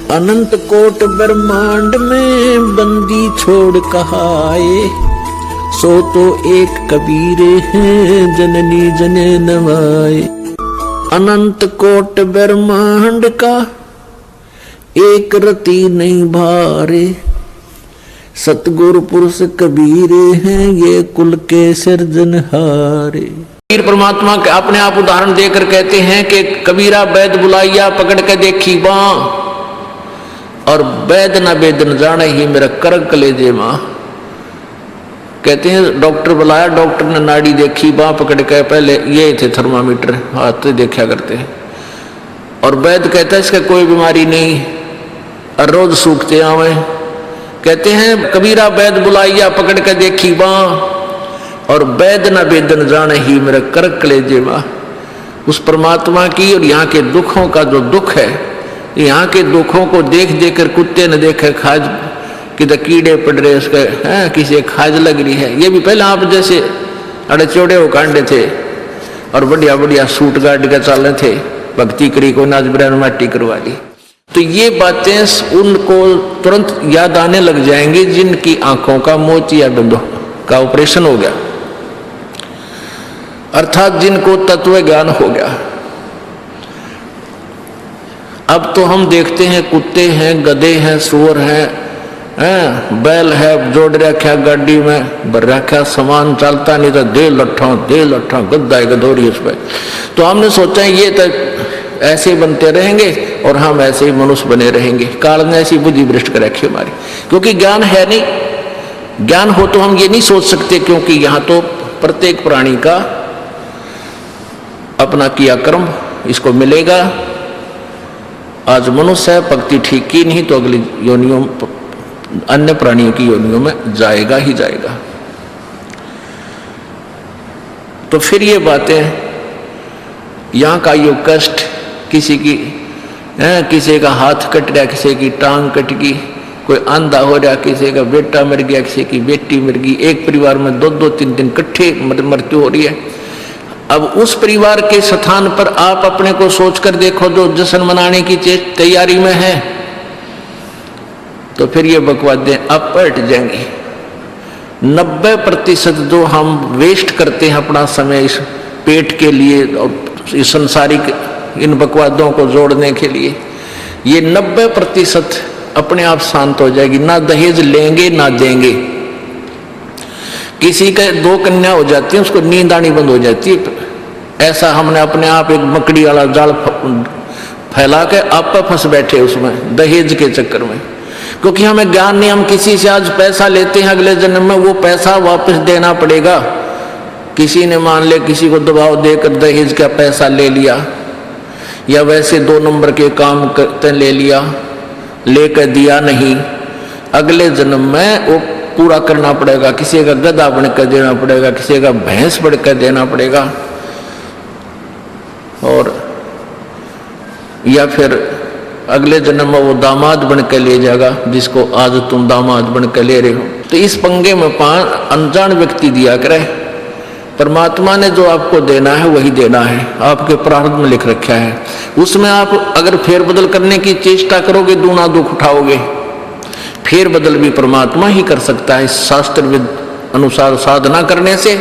अनंत coat ब्रह्मांड में बंदी छोड़ कहाए, सो तो एक कबीरे हैं जननी जने नवाए। अनंत कोट ब्रह्मांड का एक रति नहीं भारे, सतगुरु पुरुष कबीरे हैं ये कुल के सिरजनहारे। कबीर परमात्मा के अपने आप उदाहरण देकर कहते हैं कि कबीरा वैद बुलाइया पकड़ के देखी बां, और वैद न वेद न जाने ही मेरा करक कलेजे मां। कहते हैं डॉक्टर बुलाया, डॉक्टर ने नाड़ी देखी बां पकड़ के, पहले ये थे थर्मामीटर हाथ से देखा करते हैं, और वैद कहता है इसका कोई बीमारी नहीं और रोज सूखते आवे। कहते हैं कबीरा वैद बुलाइया पकड़ के देखी बां, और वैद न वेद न जाने ही मेरा करक कलेजे मां। उस परमात्मा की और यहाँ के दुखों का जो दुख है, यहाँ के दुखों को देख देख कर कुत्ते ने देखे खाज कि कीड़े पड़ रहे उसके हैं, किसी खाज लग रही है। ये भी पहले आप जैसे अड़े चौड़े हो कांडे थे और बढ़िया बढ़िया सूट गाड़ के चल रहे थे, भक्ति करी को नाच बिरान माटी करवा ली। तो ये बातें उनको तुरंत याद आने लग जाएंगी जिनकी आंखों का मोतिया बिंदु का ऑपरेशन हो गया, अर्थात जिनको तत्व ज्ञान हो गया। अब तो हम देखते हैं कुत्ते हैं, गधे हैं, सुअर हैं, बैल है, जोड़ रखा गाड़ी में भर रखा सामान, चलता नहीं तो दे लट्ठा गद्दा गदौरी उस पर। तो हमने सोचा ये तो ऐसे बनते रहेंगे और हम ऐसे ही मनुष्य बने रहेंगे। काल ने ऐसी बुद्धि भ्रष्ट कर रखी हमारी, क्योंकि ज्ञान है नहीं। ज्ञान हो तो हम ये नहीं सोच सकते, क्योंकि यहाँ तो प्रत्येक प्राणी का अपना किया कर्म इसको मिलेगा। आज मनुष्य है, भक्ति ठीक की नहीं तो अगली योनियों अन्य प्राणियों की योनियों में जाएगा ही जाएगा। तो फिर ये बातें, यहाँ का यो कष्ट, किसी की किसी का हाथ कट गया, किसी की टांग कट गई, कोई अंधा हो रहा, किसी का बेटा मर गया, किसी की बेटी मर गई, एक परिवार में 2-2 3 इकट्ठे मृत्यु हो रही है। अब उस परिवार के स्थान पर आप अपने को सोचकर देखो जो जश्न मनाने की तैयारी में है, तो फिर ये बकवादें अब पलट जाएंगी। 90% जो हम वेस्ट करते हैं अपना समय इस पेट के लिए और इस संसारिक इन बकवादों को जोड़ने के लिए, ये 90% अपने आप शांत हो जाएगी। ना दहेज लेंगे ना देंगे। किसी के 2 कन्या हो जाती है, उसको नींद आनी बंद हो जाती है। ऐसा हमने अपने आप एक मकड़ी वाला जाल फैला के आप फंस बैठे उसमें दहेज के चक्कर में, क्योंकि हमें ज्ञान नहीं। हम किसी से आज पैसा लेते हैं, अगले जन्म में वो पैसा वापस देना पड़ेगा। किसी ने मान ले किसी को दबाव देकर दहेज का पैसा ले लिया, या वैसे 2 नंबर के काम करते ले लिया, लेकर दिया नहीं, अगले जन्म में वो पूरा करना पड़ेगा। किसी का गधा बनकर देना पड़ेगा, किसी का भैंस बनकर देना पड़ेगा, और या फिर अगले जन्म में वो दामाद बनकर ले जाएगा जिसको आज तुम दामाद बनकर ले रहे हो। तो इस पंगे में अनजान व्यक्ति दिया करे। परमात्मा ने जो आपको देना है वही देना है, आपके प्रारब्ध में लिख रखा है। उसमें आप अगर फेरबदल करने की चेष्टा करोगे दूना दुख उठाओगे। फेरबदल भी परमात्मा ही कर सकता है। शास्त्र अनुसार साधना करने से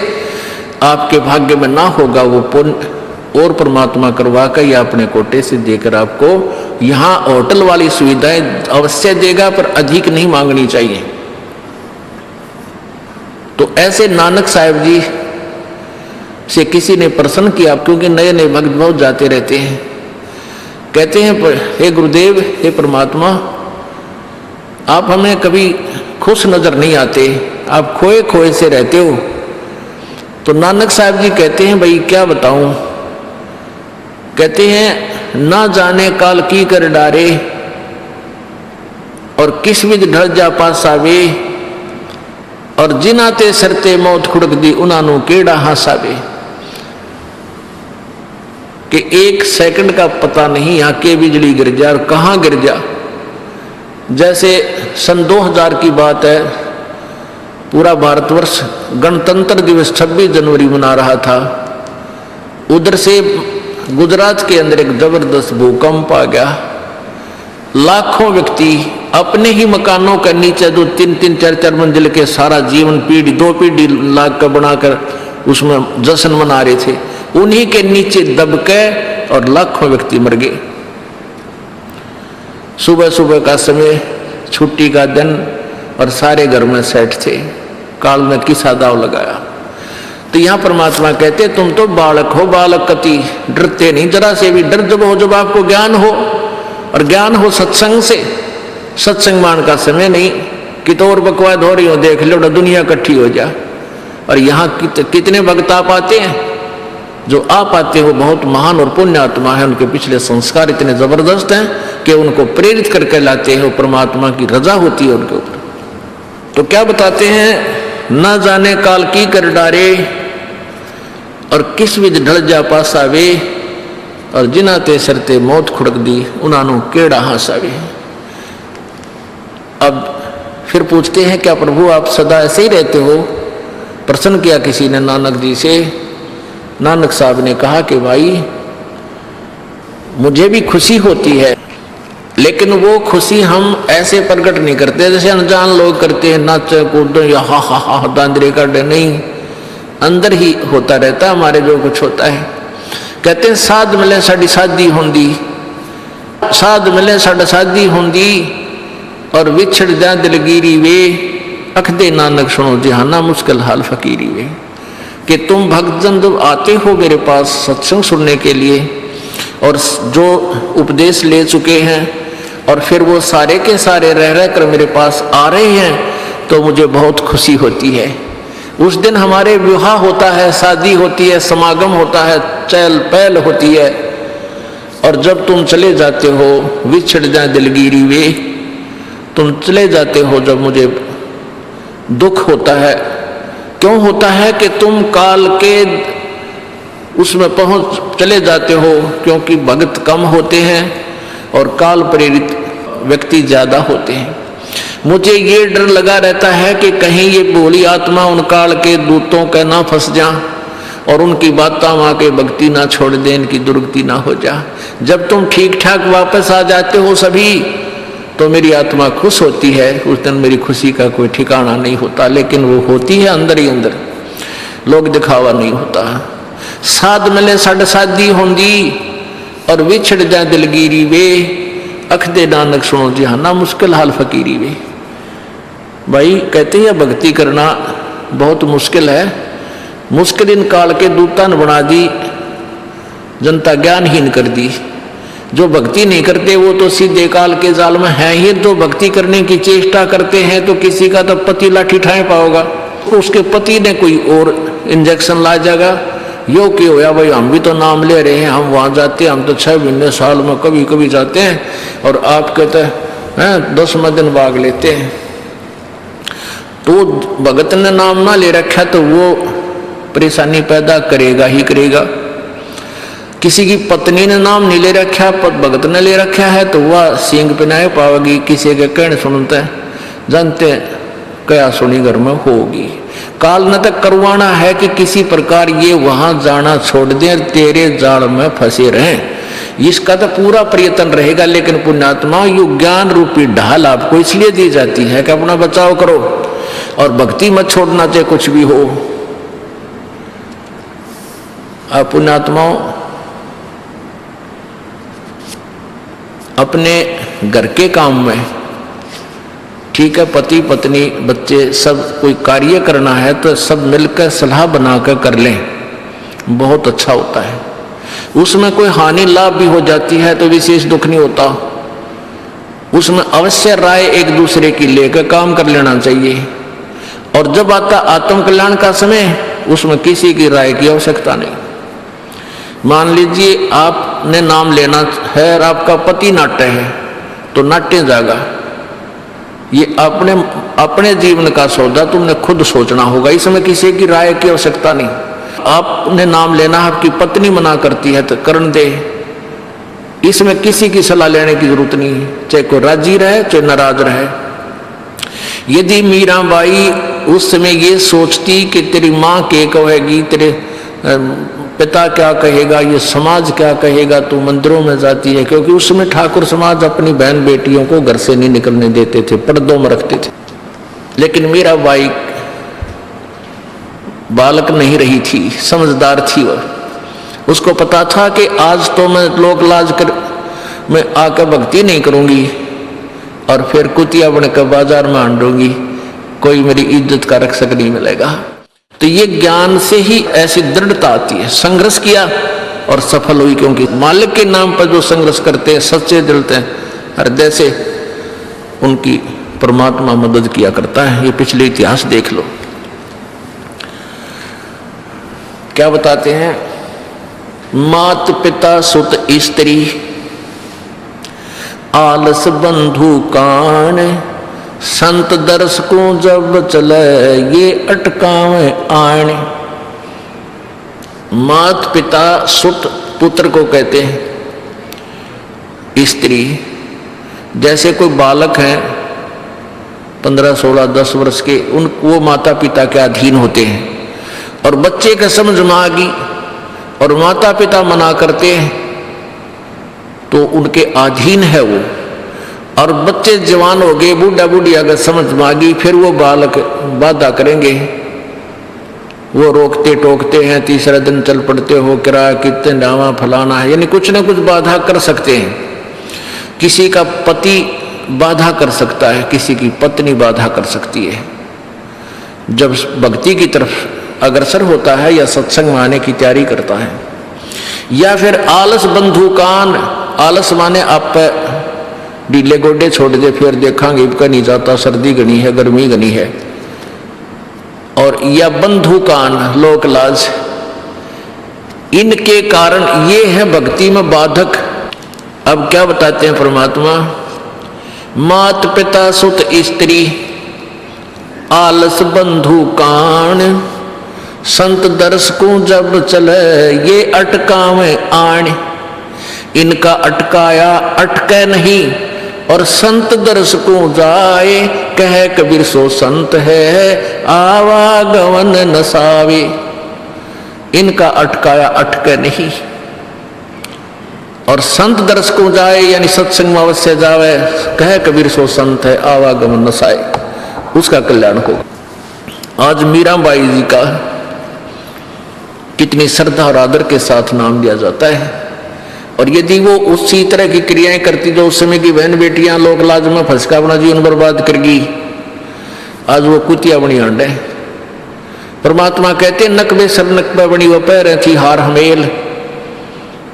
आपके भाग्य में ना होगा वो पुण्य, और परमात्मा करवा कर या अपने कोटे से देकर आपको यहाँ होटल वाली सुविधाएं अवश्य देगा, पर अधिक नहीं मांगनी चाहिए। तो ऐसे नानक साहब जी से किसी ने प्रश्न किया, क्योंकि नए नए भक्त बहुत जाते रहते हैं। कहते हैं हे गुरुदेव, हे परमात्मा, आप हमें कभी खुश नजर नहीं आते, आप खोए खोए से रहते हो। तो नानक साहब जी कहते हैं भाई क्या बताऊं। कहते हैं ना जाने काल की कर डारे, और किस विध ढल जा पासावे, और जिनाते सरते मौत खुड़क दी उन्होंने केड़ा हासावे। कि 1 सेकंड का पता नहीं यहाँ के बिजली गिर जा और कहाँ गिर जा। जैसे सन 2000 की बात है, पूरा भारतवर्ष गणतंत्र दिवस 26 जनवरी मना रहा था। उधर से गुजरात के अंदर एक जबरदस्त भूकंप आ गया। लाखों व्यक्ति अपने ही मकानों के नीचे जो 3-3, 4-4 मंजिल के सारा जीवन पीढ़ी 2 पीढ़ी लाख का बनाकर उसमें जश्न मना रहे थे, उन्हीं के नीचे दबके और लाखों व्यक्ति मर गए। सुबह सुबह का समय, छुट्टी का दिन, और सारे घर में सेठ थे। काल ने किसा दाव लगाया। तो यहाँ परमात्मा कहते तुम तो बालक हो, बालक कति डरते नहीं जरा से भी। डर जब हो जब आपको ज्ञान हो, और ज्ञान हो सत्संग से। सत्संग मान का समय नहीं कि तो और बकवाद हो रही हो, देख लो दुनिया इकट्ठी हो जा। और यहाँ कितने भक्त आ पाते हैं, जो आ पाते हो बहुत महान और पुण्य आत्मा है, उनके पिछले संस्कार इतने जबरदस्त हैं कि उनको प्रेरित करके लाते हैं। परमात्मा की रजा होती है उनके ऊपर। तो क्या बताते हैं, न जाने काल की कर डारे, और किस विध ढल जा पासावे, और जिना ते सरते मौत खुड़क दी, उन्होंने केड़ा हंसावे। अब फिर पूछते हैं क्या प्रभु आप सदा ऐसे ही रहते हो? प्रश्न किया किसी ने नानक जी से। नानक साहब ने कहा कि भाई मुझे भी खुशी होती है, लेकिन वो खुशी हम ऐसे प्रकट नहीं करते जैसे अनजान लोग करते हैं, नाच कूद या हा हा हा दांदरे कर दे। नहीं, अंदर ही होता रहता है हमारे जो कुछ होता है। कहते हैं साध मिले साड़ी शादी होंदी, साध मिले साड़ा शादी होंदी, और विछड़ जा दिलगिरी वे, अखदे नानक सुनो जहाना मुश्किल हाल फकीरी वे। कि तुम भक्तजन जब आते हो मेरे पास सत्संग सुनने के लिए, और जो उपदेश ले चुके हैं, और फिर वो सारे के सारे रह कर मेरे पास आ रहे हैं, तो मुझे बहुत खुशी होती है। उस दिन हमारे विवाह होता है, शादी होती है, समागम होता है, चहल पहल होती है। और जब तुम चले जाते हो, विछड़ जाए दिलगिरी वे, तुम चले जाते हो जब मुझे दुख होता है। क्यों होता है कि तुम काल के उसमें पहुंच चले जाते हो, क्योंकि भक्त कम होते हैं और काल प्रेरित व्यक्ति ज्यादा होते हैं। मुझे ये डर लगा रहता है कि कहीं ये भोली आत्मा उन काल के दूतों के ना फंस जा, और उनकी बातें वहां के भक्ति ना छोड़ दे, इनकी दुर्गति ना हो जा। जब तुम ठीक ठाक वापस आ जाते हो सभी, तो मेरी आत्मा खुश होती है। उस दिन मेरी खुशी का कोई ठिकाना नहीं होता, लेकिन वो होती है अंदर ही अंदर, लोग दिखावा नहीं होता। साध मिले साड़ शादी होंदी, और विछड़ जाए दिलगिरी वे, अखदे नानक सुनो जहाना मुश्किल हाल फकीरी वे। भाई कहते हैं भक्ति करना बहुत मुश्किल है। मुश्किल इन काल के दूता ने बना दी, जनता ज्ञानहीन कर दी। जो भक्ति नहीं करते वो तो सीधे काल के जाल में है ही। जो भक्ति करने की चेष्टा करते हैं तो किसी का तो पति लाठी ठाए पाओगा, उसके पति ने कोई और इंजेक्शन ला जाएगा। यो कि होया भाई हम भी तो नाम ले रहे हैं, हम वहां जाते हैं, हम तो 6 महीने साल में कभी कभी जाते हैं, और आप कहते हैं 10वें दिन भाग लेते हैं। तो भगत ने नाम ना ले रखा तो वो परेशानी पैदा करेगा ही करेगा। किसी की पत्नी ने नाम नहीं ले रखा, भगत ने ले रखा है, तो वह सींग पिनाए पावेगी। किसी के कहने सुनते हैं, जानते क्या सुनी घर में होगी। काल न तक करवाना है कि किसी प्रकार ये वहां जाना छोड़ दें, तेरे जाल में फंसे रहें। इसका तो पूरा प्रयत्न रहेगा। लेकिन पुण्यात्मा यु ज्ञान रूपी ढाल आपको इसलिए दी जाती है कि अपना बचाव करो, और भक्ति मत छोड़ना चाहे कुछ भी हो। आप पुण्यात्माओं अपने घर के काम में, ठीक है, पति पत्नी बच्चे सब कोई कार्य करना है तो सब मिलकर सलाह बनाकर कर लें, बहुत अच्छा होता है। उसमें कोई हानि लाभ भी हो जाती है तो विशेष दुख नहीं होता। उसमें अवश्य राय एक दूसरे की लेकर काम कर लेना चाहिए। और जब आता आत्म कल्याण का समय, उसमें किसी की राय की आवश्यकता नहीं। मान लीजिए आपने नाम लेना है और आपका पति नाट्य है, तो नाट्य जाएगा। ये अपने जीवन का सौदा तुमने खुद सोचना होगा, इसमें किसी की राय की आवश्यकता नहीं। आपने नाम लेना, आपकी पत्नी मना करती है तो करन दे, इसमें किसी की सलाह लेने की जरूरत नहीं, चाहे कोई राजी रहे चाहे नाराज रहे। यदि मीराबाई उस समय ये सोचती कि तेरी माँ के कहेगी, तेरे पिता क्या कहेगा, ये समाज क्या कहेगा, तू मंदिरों में जाती है। क्योंकि उसमें ठाकुर समाज अपनी बहन बेटियों को घर से नहीं निकलने देते थे, पर्दों में रखते थे। लेकिन मीराबाई बालक नहीं रही थी, समझदार थी वह। उसको पता था कि आज तो मैं लोक लाज कर मैं आकर भक्ति नहीं करूंगी और फिर कुतिया बनकर बाजार में हांडूंगी, कोई मेरी इज्जत का रक्षक नहीं मिलेगा। तो ये ज्ञान से ही ऐसी दृढ़ता आती है। संघर्ष किया और सफल हुई, क्योंकि मालिक के नाम पर जो संघर्ष करते हैं, सच्चे दिल से, हृदय से, उनकी परमात्मा मदद किया करता है। ये पिछले इतिहास देख लो। क्या बताते हैं? मात पिता सुत स्त्री आलस बंधु कान, संत दर्श को जब चले ये अटकावे आने। मात पिता सुत पुत्र को कहते हैं। स्त्री जैसे कोई बालक है 15, 16, 10 वर्ष के, वो माता पिता के अधीन होते हैं। और बच्चे का समझ में आ गई और माता पिता मना करते हैं तो उनके अधीन है वो। और बच्चे जवान हो गए, बूढ़ा बूढ़ी अगर समझ में आ गई, फिर वो बालक बाधा करेंगे, वो रोकते टोकते हैं। तीसरा दिन चल पड़ते हो, किराया कितने डावा फलाना है, यानी कुछ न कुछ बाधा कर सकते हैं। किसी का पति बाधा कर सकता है, किसी की पत्नी बाधा कर सकती है। जब भक्ति की तरफ अग्रसर होता है या सत्संग में आने की तैयारी करता है। या फिर आलस बंधु कान, आलस माने आप ढीले गोडे छोड़ दे, फिर देखांगे इनका नहीं जाता, सर्दी घनी है, गर्मी घनी है। और या बंधु कान, लोक लाज, इनके कारण ये है भक्ति में बाधक। अब क्या बताते हैं परमात्मा? मात पिता सुत स्त्री आलस बंधु कान, संत दर्श को जब चले ये अटकावे आण। इनका अटकाया अटके नहीं, और संत दर्श को जाए, कह कबीर सो संत है आवागमन नसावे। इनका अटकाया अटके नहीं, और संत दर्श को जाए यानी सत्संग में अवश्य जावे, कह कबीर सो संत है आवागमन नसाए, उसका कल्याण होगा। आज मीराबाई जी का कितनी श्रद्धा और आदर के साथ नाम दिया जाता है। और यदि वो उसी तरह की क्रियाएं करती जो उस समय की बहन बेटियां लोक लाज में फंसका अपना जीवन बर्बाद करगी, आज वो कुतिया बनी आंडे। परमात्मा कहते नकबे सर नकबा बनी वह पैर थी हार हमेल,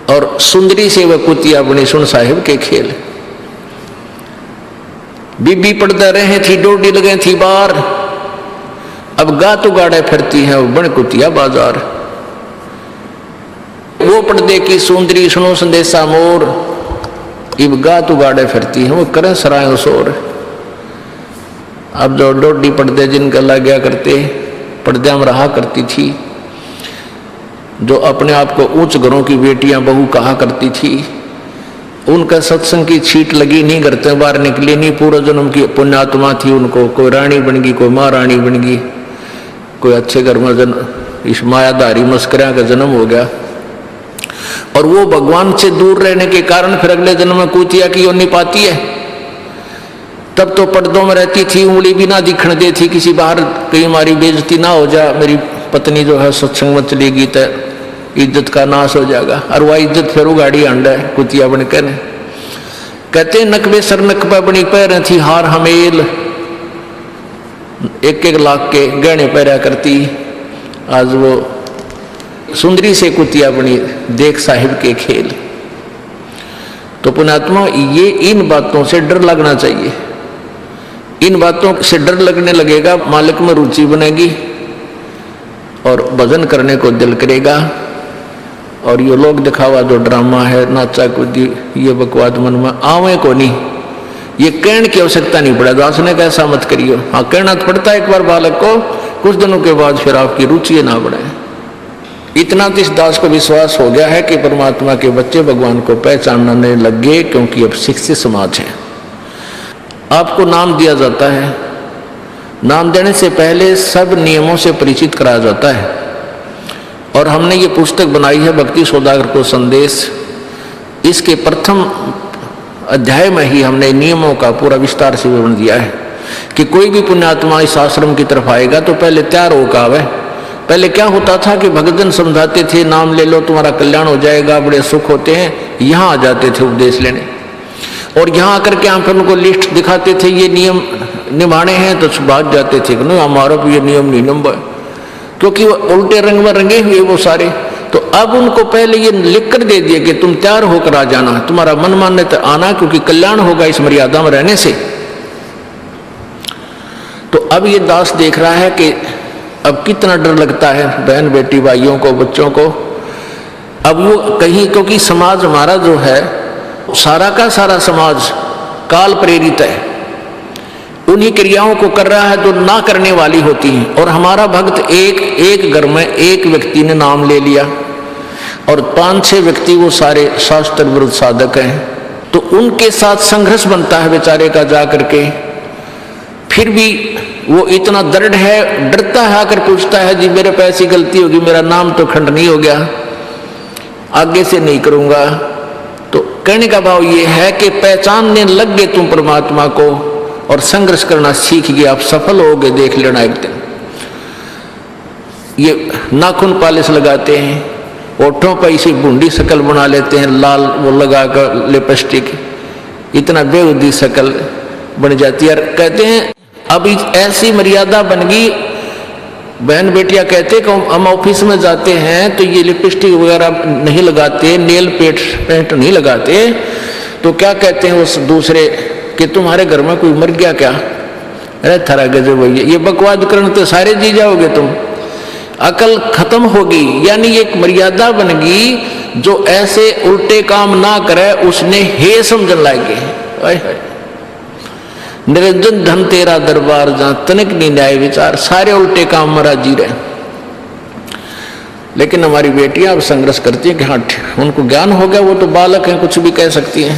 और सुंदरी से वह कुतिया बनी सुन साहिब के खेल। बीबी पड़दा रहे थी डोडी लगे थी बार, अब गात उगाड़े फिरती है वो बन कुतिया बाजार। वो पर्दे की सुंदरी सुनो संदेशा मोर, इब गात उगाड़े फिरती है वो करें सराय शोर। अब जो डोडी पर्दे जिनका लग गया करते, पर्दे में रहा करती थी, जो अपने आप को उच्च घरों की बेटियां बहू कहा करती थी, उनका सत्संग की छीट लगी नहीं, करते बाहर निकली नहीं। पूर्व जन्म की पुण्यात्मा थी, उनको कोई रानी बन गई, कोई महारानी बन गई, कोई अच्छे घर में इस मायाधारी मस्करिया का जन्म हो गया। और वो भगवान से दूर रहने के कारण फिर अगले जन्म में कुतिया की योनि पाती है। तब तो पर्दों में रहती थी, उंगली भी ना दिखने देती, किसी बाहर कहीं हमारी बेइज्जती ना हो जा, मेरी पत्नी जो है सत्संग में चलेगी तो इज्जत का नाश हो जाएगा। और वह इज्जत फिर उगाड़ी अंडा है कुतिया बनकर। कहते नकबे सर नकबा बनी पैर थी हार हमेल, 1-1 लाख के गहने पहरा करती, आज वो सुंदरी से कुतिया बनी, देख साहिब के खेल। तो पुण्यात्मा ये इन बातों से डर लगना चाहिए। इन बातों से डर लगने लगेगा, मालिक में रुचि बनेगी और भजन करने को दिल करेगा। और ये लोग दिखावा जो ड्रामा है, नाचा कूदी, ये बकवाद मन में आवे को नहीं, ये कहने की आवश्यकता नहीं पड़ेगा। दास ने कैसा मत करियो, हाँ कहना तो पड़ता है एक बार बालक को, कुछ दिनों के बाद फिर आपकी रुचि ना बढ़े। इतना तो इस दास को विश्वास हो गया है कि परमात्मा के बच्चे भगवान को पहचानने लग गए, क्योंकि अब शिक्षित समाज है। आपको नाम दिया जाता है, नाम देने से पहले सब नियमों से परिचित कराया जाता है। और हमने ये पुस्तक बनाई है भक्ति सौदागर को संदेश। इसके प्रथम अध्याय में ही हमने नियमों का पूरा विस्तार से विवरण दिया है कि कोई भी पुण्यात्मा इस आश्रम की तरफ आएगा तो पहले तैयार होकर आवे। पहले क्या होता था कि भक्तजन समझाते थे नाम ले लो तुम्हारा कल्याण हो जाएगा, बड़े सुख होते हैं, यहाँ आ जाते थे उपदेश लेने, और यहाँ आकर के हम फिर उनको लिस्ट दिखाते थे ये नियम निभाने हैं, तो भाग जाते थे नहीं हमारा भी ये नियम नहीं नंबर, क्योंकि वो उल्टे रंग में रंगे हुए वो सारे। तो अब उनको पहले ये लिख कर दे दिया कि तुम तैयार होकर आ जाना, तुम्हारा मन मानने तो आना, क्योंकि कल्याण होगा इस मर्यादा में रहने से। तो अब ये दास देख रहा है कि अब कितना डर लगता है बहन बेटी भाइयों को, बच्चों को। अब वो कहीं, क्योंकि समाज हमारा जो है सारा का सारा समाज काल प्रेरित है, उन्हीं क्रियाओं को कर रहा है जो ना करने वाली होती हैं। और हमारा भक्त एक घर में एक व्यक्ति ने नाम ले लिया और 5-6 व्यक्ति वो सारे शास्त्र विरुद्ध साधक हैं, तो उनके साथ संघर्ष बनता है बेचारे का जा करके। फिर भी वो इतना दृढ़ है, डरता है, आकर पूछता है जी मेरे पे ऐसी गलती होगी, मेरा नाम तो खंड नहीं हो गया, आगे से नहीं करूंगा। तो कहने का भाव ये है कि पहचानने लग गए तुम परमात्मा को और संघर्ष करना सीख गए, आप सफल होगे, देख लेना एक दिन। ये नाखून पालिश लगाते हैं, ओठों पर इसी बूंदी शकल बना लेते हैं, लाल वो लगा कर लिपस्टिक, इतना बेहुदी शकल बन जाती है। कहते हैं अब ऐसी मर्यादा बन गई, बहन बेटियां कहते कि हम ऑफिस में जाते हैं तो ये लिपस्टिक वगैरह नहीं लगाते, नेल पेंट नहीं लगाते, तो क्या कहते हैं उस दूसरे कि तुम्हारे घर में कोई मर गया क्या? अरे थारा गजब भैया, ये बकवाद करने तो सारे जी जाओगे तुम, अकल खत्म होगी। यानी एक मर्यादा बन गई, जो ऐसे उल्टे काम ना करे उसने हे समझन लागे। निरंजन धन तेरा दरबार जहाँ तनिक नहीं न्याय विचार, सारे उल्टे काम में राजी रहे। लेकिन हमारी बेटियां अब संघर्ष करती हैं कि हाँ उनको ज्ञान हो गया, वो तो बालक हैं, कुछ भी कह सकती हैं।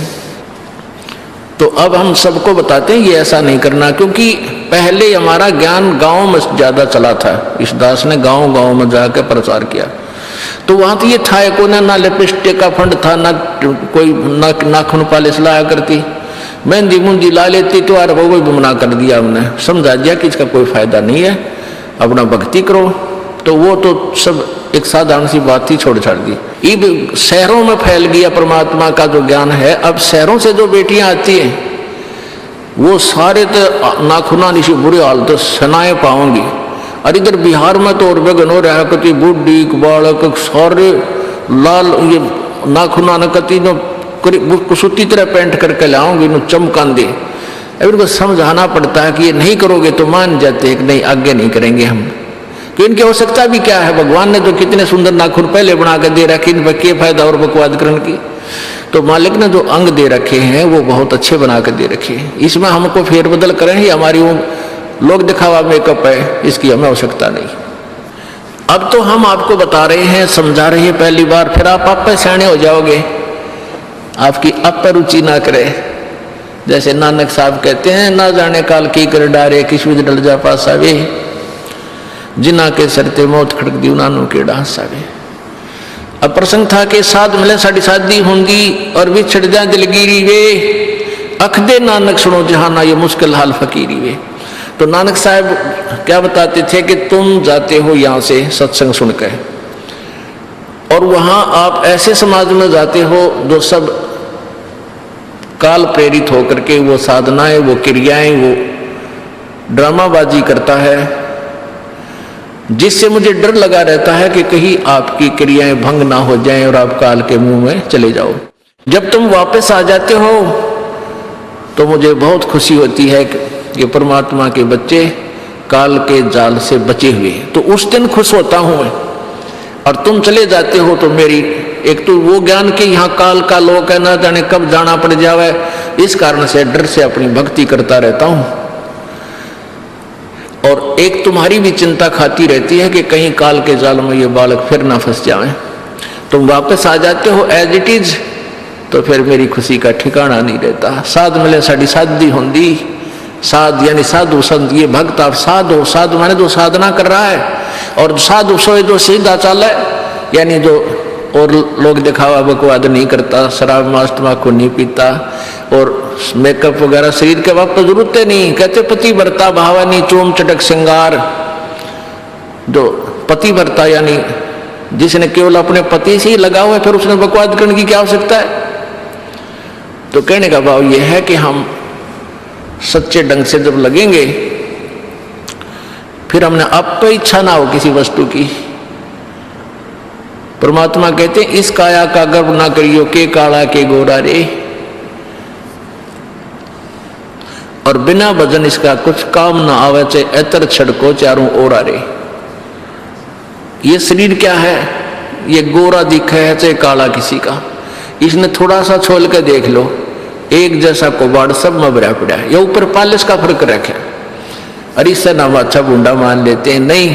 तो अब हम सबको बताते हैं ये ऐसा नहीं करना, क्योंकि पहले हमारा ज्ञान गांव में ज्यादा चला था। इस दास ने गांव में जाकर प्रचार किया, तो वहां तो ये था को ना लिपस्टिक का फंड था, ना कोई नाखून पालिश लाया करती, मेहंदी मुंदी ला लेती, तो यार वो भी मना कर दिया हमने, समझा दिया कि इसका कोई फायदा नहीं है, अपना भक्ति करो। तो वो तो सब एक साधारण सी बात ही छोड़ छाड़ दी। ये शहरों में फैल गया परमात्मा का जो ज्ञान है। अब शहरों से जो बेटियां आती हैं वो सारे तो नाखुना निशी बुरे हाल तो सनाए पाओगी। और इधर बिहार में तो और बेगन हो रहा है, कति बुढ़ी बालक सारे लाल ये नाखुना न कति न कुसुती तरह पेंट करके लाऊंगी न चमकान दे। अब इनको समझाना पड़ता है कि ये नहीं करोगे तो मान जाते हैं कि नहीं आगे नहीं करेंगे हम, कि इनकी आवश्यकता भी क्या है। भगवान ने तो कितने सुंदर नाखून पहले बना के दे रखे, इन पर क्या फायदा और बकवाद करने की। तो मालिक ने जो अंग दे रखे हैं वो बहुत अच्छे बना के दे रखे हैं, इसमें हमको फेरबदल करें ही हमारी वो लोग दिखावा मेकअप है, इसकी हमें आवश्यकता नहीं। अब तो हम आपको बता रहे हैं, समझा रहे हैं पहली बार, फिर आप पे सियाने हो जाओगे, आपकी अब पर रुचि ना करे। जैसे नानक साहब कहते हैं, ना जाने काल की कर डारे किस विध डल जा पासा वे, जिना के सरते मौत खड़क दी नानू के डांसा वे। अब प्रसंग था कि साध मिले साड़ी शादी होंगी और भी छड़ जा दिलगिरी वे, अख दे नानक सुनो जहाना ये मुश्किल हाल फकीरी वे। तो नानक साहब क्या बताते थे कि तुम जाते हो यहाँ से सत्संग सुनकर, और वहां आप ऐसे समाज में जाते हो जो सब काल प्रेरित होकर के वो साधनाएं, वो क्रियाएं, वो ड्रामाबाजी करता है, जिससे मुझे डर लगा रहता है कि कहीं आपकी क्रियाएं भंग ना हो जाएं और आप काल के मुंह में चले जाओ। जब तुम वापस आ जाते हो तो मुझे बहुत खुशी होती है कि परमात्मा के बच्चे काल के जाल से बचे हुए, तो उस दिन खुश होता हूं मैं। और तुम चले जाते हो तो मेरी एक तो वो ज्ञान कि यहाँ काल का लोक है, ना जाने कब जाना पड़ जावे, इस कारण से डर से अपनी भक्ति करता रहता हूं। और एक तुम्हारी भी चिंता खाती रहती है कि कहीं काल के जाल में ये बालक फिर ना फंस जाए। तुम वापस आ जाते हो एज इट इज, तो फिर मेरी खुशी का ठिकाना नहीं रहता। साध मिले साड़ी शादी होंगी, साध यानी साधु संत, ये भक्त आप साधु, साधु माने जो साधना कर रहा है, और साधु सोए जो सीधा चाल है, यानी जो और लोग दिखावा बकवाद नहीं करता, शराब मांस तंबाकू नहीं पीता और मेकअप वगैरह शरीर के वक्त तो जरूरत है नहीं। कहते पति भरता भावानी चोम चटक श्रृंगार। जो पति भरता यानी जिसने केवल अपने पति से ही लगा हुआ है, फिर उसने बकवाद करने की क्या आवश्यकता है। तो कहने का भाव यह है कि हम सच्चे ढंग से जब लगेंगे, फिर हमने अब तो इच्छा ना हो किसी वस्तु की। परमात्मा कहते हैं इस काया का गर्व ना करियो, के काला के गोरा रे, और बिना भजन इसका कुछ काम ना आवे, चाहे एतर छड़को चारों ओरा रे। ये शरीर क्या है, ये गोरा दिखा है चाहे काला किसी का, इसने थोड़ा सा छोल के देख लो, एक जैसा कोबाड़ सब में भरा पड़ा है। ये ऊपर पालिश का फर्क रखे, अरे इससे नाम अच्छा बूंदा मान लेते हैं। नहीं,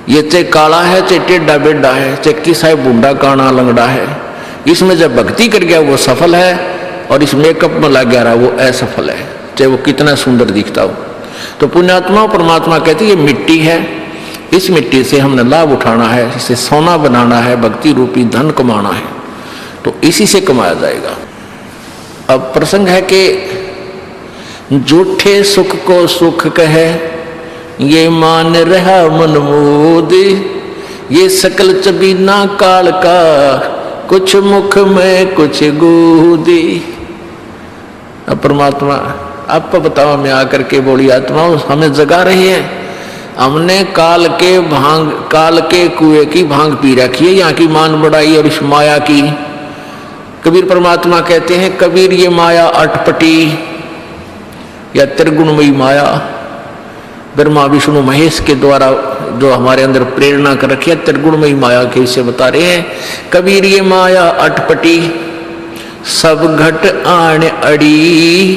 ये चाहे काला है चाहे टेढ़ा बेढ़ा है, चाहे किसा बूंदा काना लंगड़ा है, इसमें जब भक्ति कर गया वो सफल है, और इस मेकअप में लग गया रहा वो असफल है, चाहे वो कितना सुंदर दिखता हो। तो पुण्यात्मा परमात्मा कहते ये मिट्टी है, इस मिट्टी से हमने लाभ उठाना है, इसे सोना बनाना है, भक्ति रूपी धन कमाना है, तो इसी से कमाया जाएगा। अब प्रसंग है कि झूठे सुख को सुख कहे, ये मान रहा मन मोद, ये सकल चबीना काल का, कुछ मुख में कुछ गोदी। अब परमात्मा आप बताओ, मैं आकर के बोली आत्माओं हमें जगा रही है, हमने काल के कुएं की भांग पी रखी है, यहाँ की मान बढ़ाई और इस माया की। कबीर परमात्मा कहते हैं कबीर ये माया अटपटी या त्रिगुणमयी माया, ब्रह्मा विष्णु महेश के द्वारा जो हमारे अंदर प्रेरणा कर रखी है, त्रिगुणमयी माया के विषय बता रहे हैं। कबीर ये माया अटपटी सब घट आण अड़ी,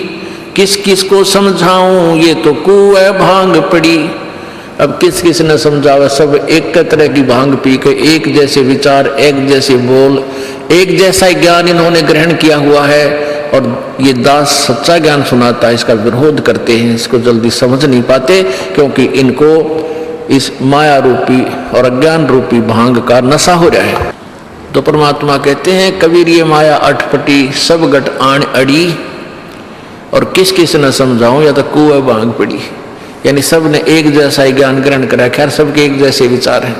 किस किस को समझाऊं ये तो कुएं भांग पड़ी। अब किस किस ने समझावा, सब एक तरह की भांग पी के एक जैसे विचार, एक जैसे बोल, एक जैसा ज्ञान इन्होंने ग्रहण किया हुआ है, और ये दास सच्चा ज्ञान सुनाता है, इसका विरोध करते हैं, इसको जल्दी समझ नहीं पाते, क्योंकि इनको इस माया रूपी और अज्ञान रूपी भांग का नशा हो रहा है। तो परमात्मा कहते हैं कबीर ये माया अटपटी सब घट आण अड़ी, और किस किस न समझाऊं या तो कुएं भांग पड़ी, यानी सब ने एक जैसा ही ज्ञान ग्रहण करा, खैर सबके एक जैसे विचार हैं।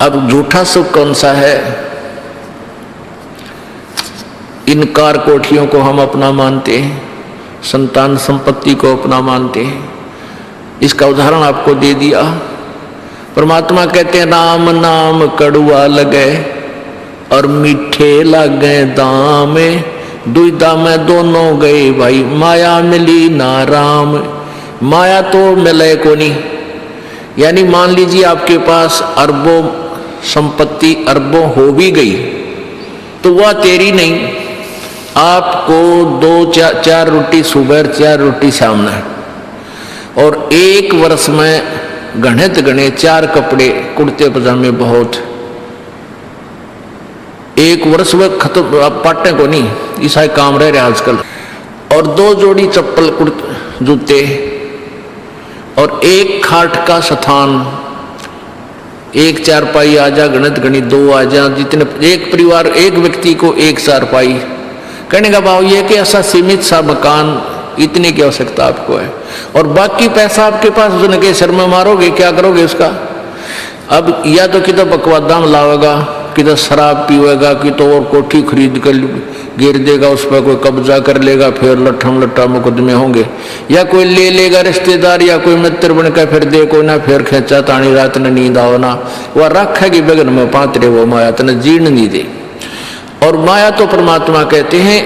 अब झूठा सुख कौन सा है, इन कार कोठियों को हम अपना मानते हैं, संतान संपत्ति को अपना मानते हैं। इसका उदाहरण आपको दे दिया। परमात्मा कहते हैं राम नाम कड़ुआ लगे और मीठे लागे दाम, दुविधा में दोनों गए भाई, माया मिली ना राम। माया तो मिले को नहीं, यानी मान लीजिए आपके पास अरबों संपत्ति अरबों हो भी गई तो वह तेरी नहीं, आपको 2-4 रोटी सुबह 4 रोटी शाम है, और 1 वर्ष में गणे 4 कपड़े कुर्ते पजामे बहुत, 1 वर्ष में खत्म, आप पाटे को नहीं, ऐसा काम रह रहा आजकल, और 2 जोड़ी चप्पल जूते, और 1 खाट का स्थान, 1 चारपाई आ जा, गणित 2 आ जा, जितने एक परिवार एक व्यक्ति को 1 चारपाई। कहने का भाव यह कि ऐसा सीमित सा मकान, इतनी की आवश्यकता आपको है, और बाकी पैसा आपके पास उसने के सर में मारोगे, क्या करोगे उसका। अब या तो किधर बकवादा में लावेगा, किधर शराब पीवेगा, कि तो और कोठी खरीद कर गिर देगा, उस पर कोई कब्जा कर लेगा, फिर लट्ठा मुकदमे होंगे, या कोई ले लेगा रिश्तेदार या कोई मित्र बनकर फिर दे को ना, फिर खेचा तानी रात न नींद आओ ना, वह रखेगी बगन में पात्रे, वो माया तने जीर्ण नहीं दे। और माया तो परमात्मा कहते हैं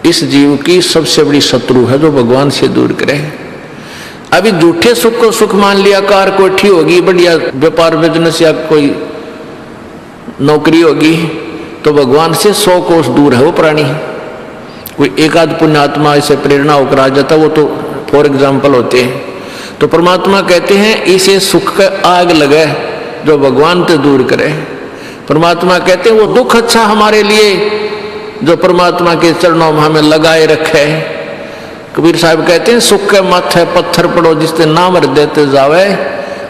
इस जीव की सबसे बड़ी शत्रु है, जो भगवान से दूर करे। अभी झूठे सुख को सुख मान लिया, कार कोठी होगी, बढ़िया व्यापार बिजनेस या कोई नौकरी होगी, तो भगवान से 100 कोस दूर है वो प्राणी। कोई एक आध पुण्यात्मा इसे प्रेरणा होकर आ जाता, वो तो फॉर एग्जाम्पल होते हैं। तो परमात्मा कहते हैं इसे सुख का आग लगे जो भगवान से दूर करे। परमात्मा कहते हैं वो दुख अच्छा हमारे लिए जो परमात्मा के चरणों में हमें लगाए रखे। कबीर साहब कहते हैं सुख के माथे पत्थर पड़ो जिससे नाम हृदय ते जावे,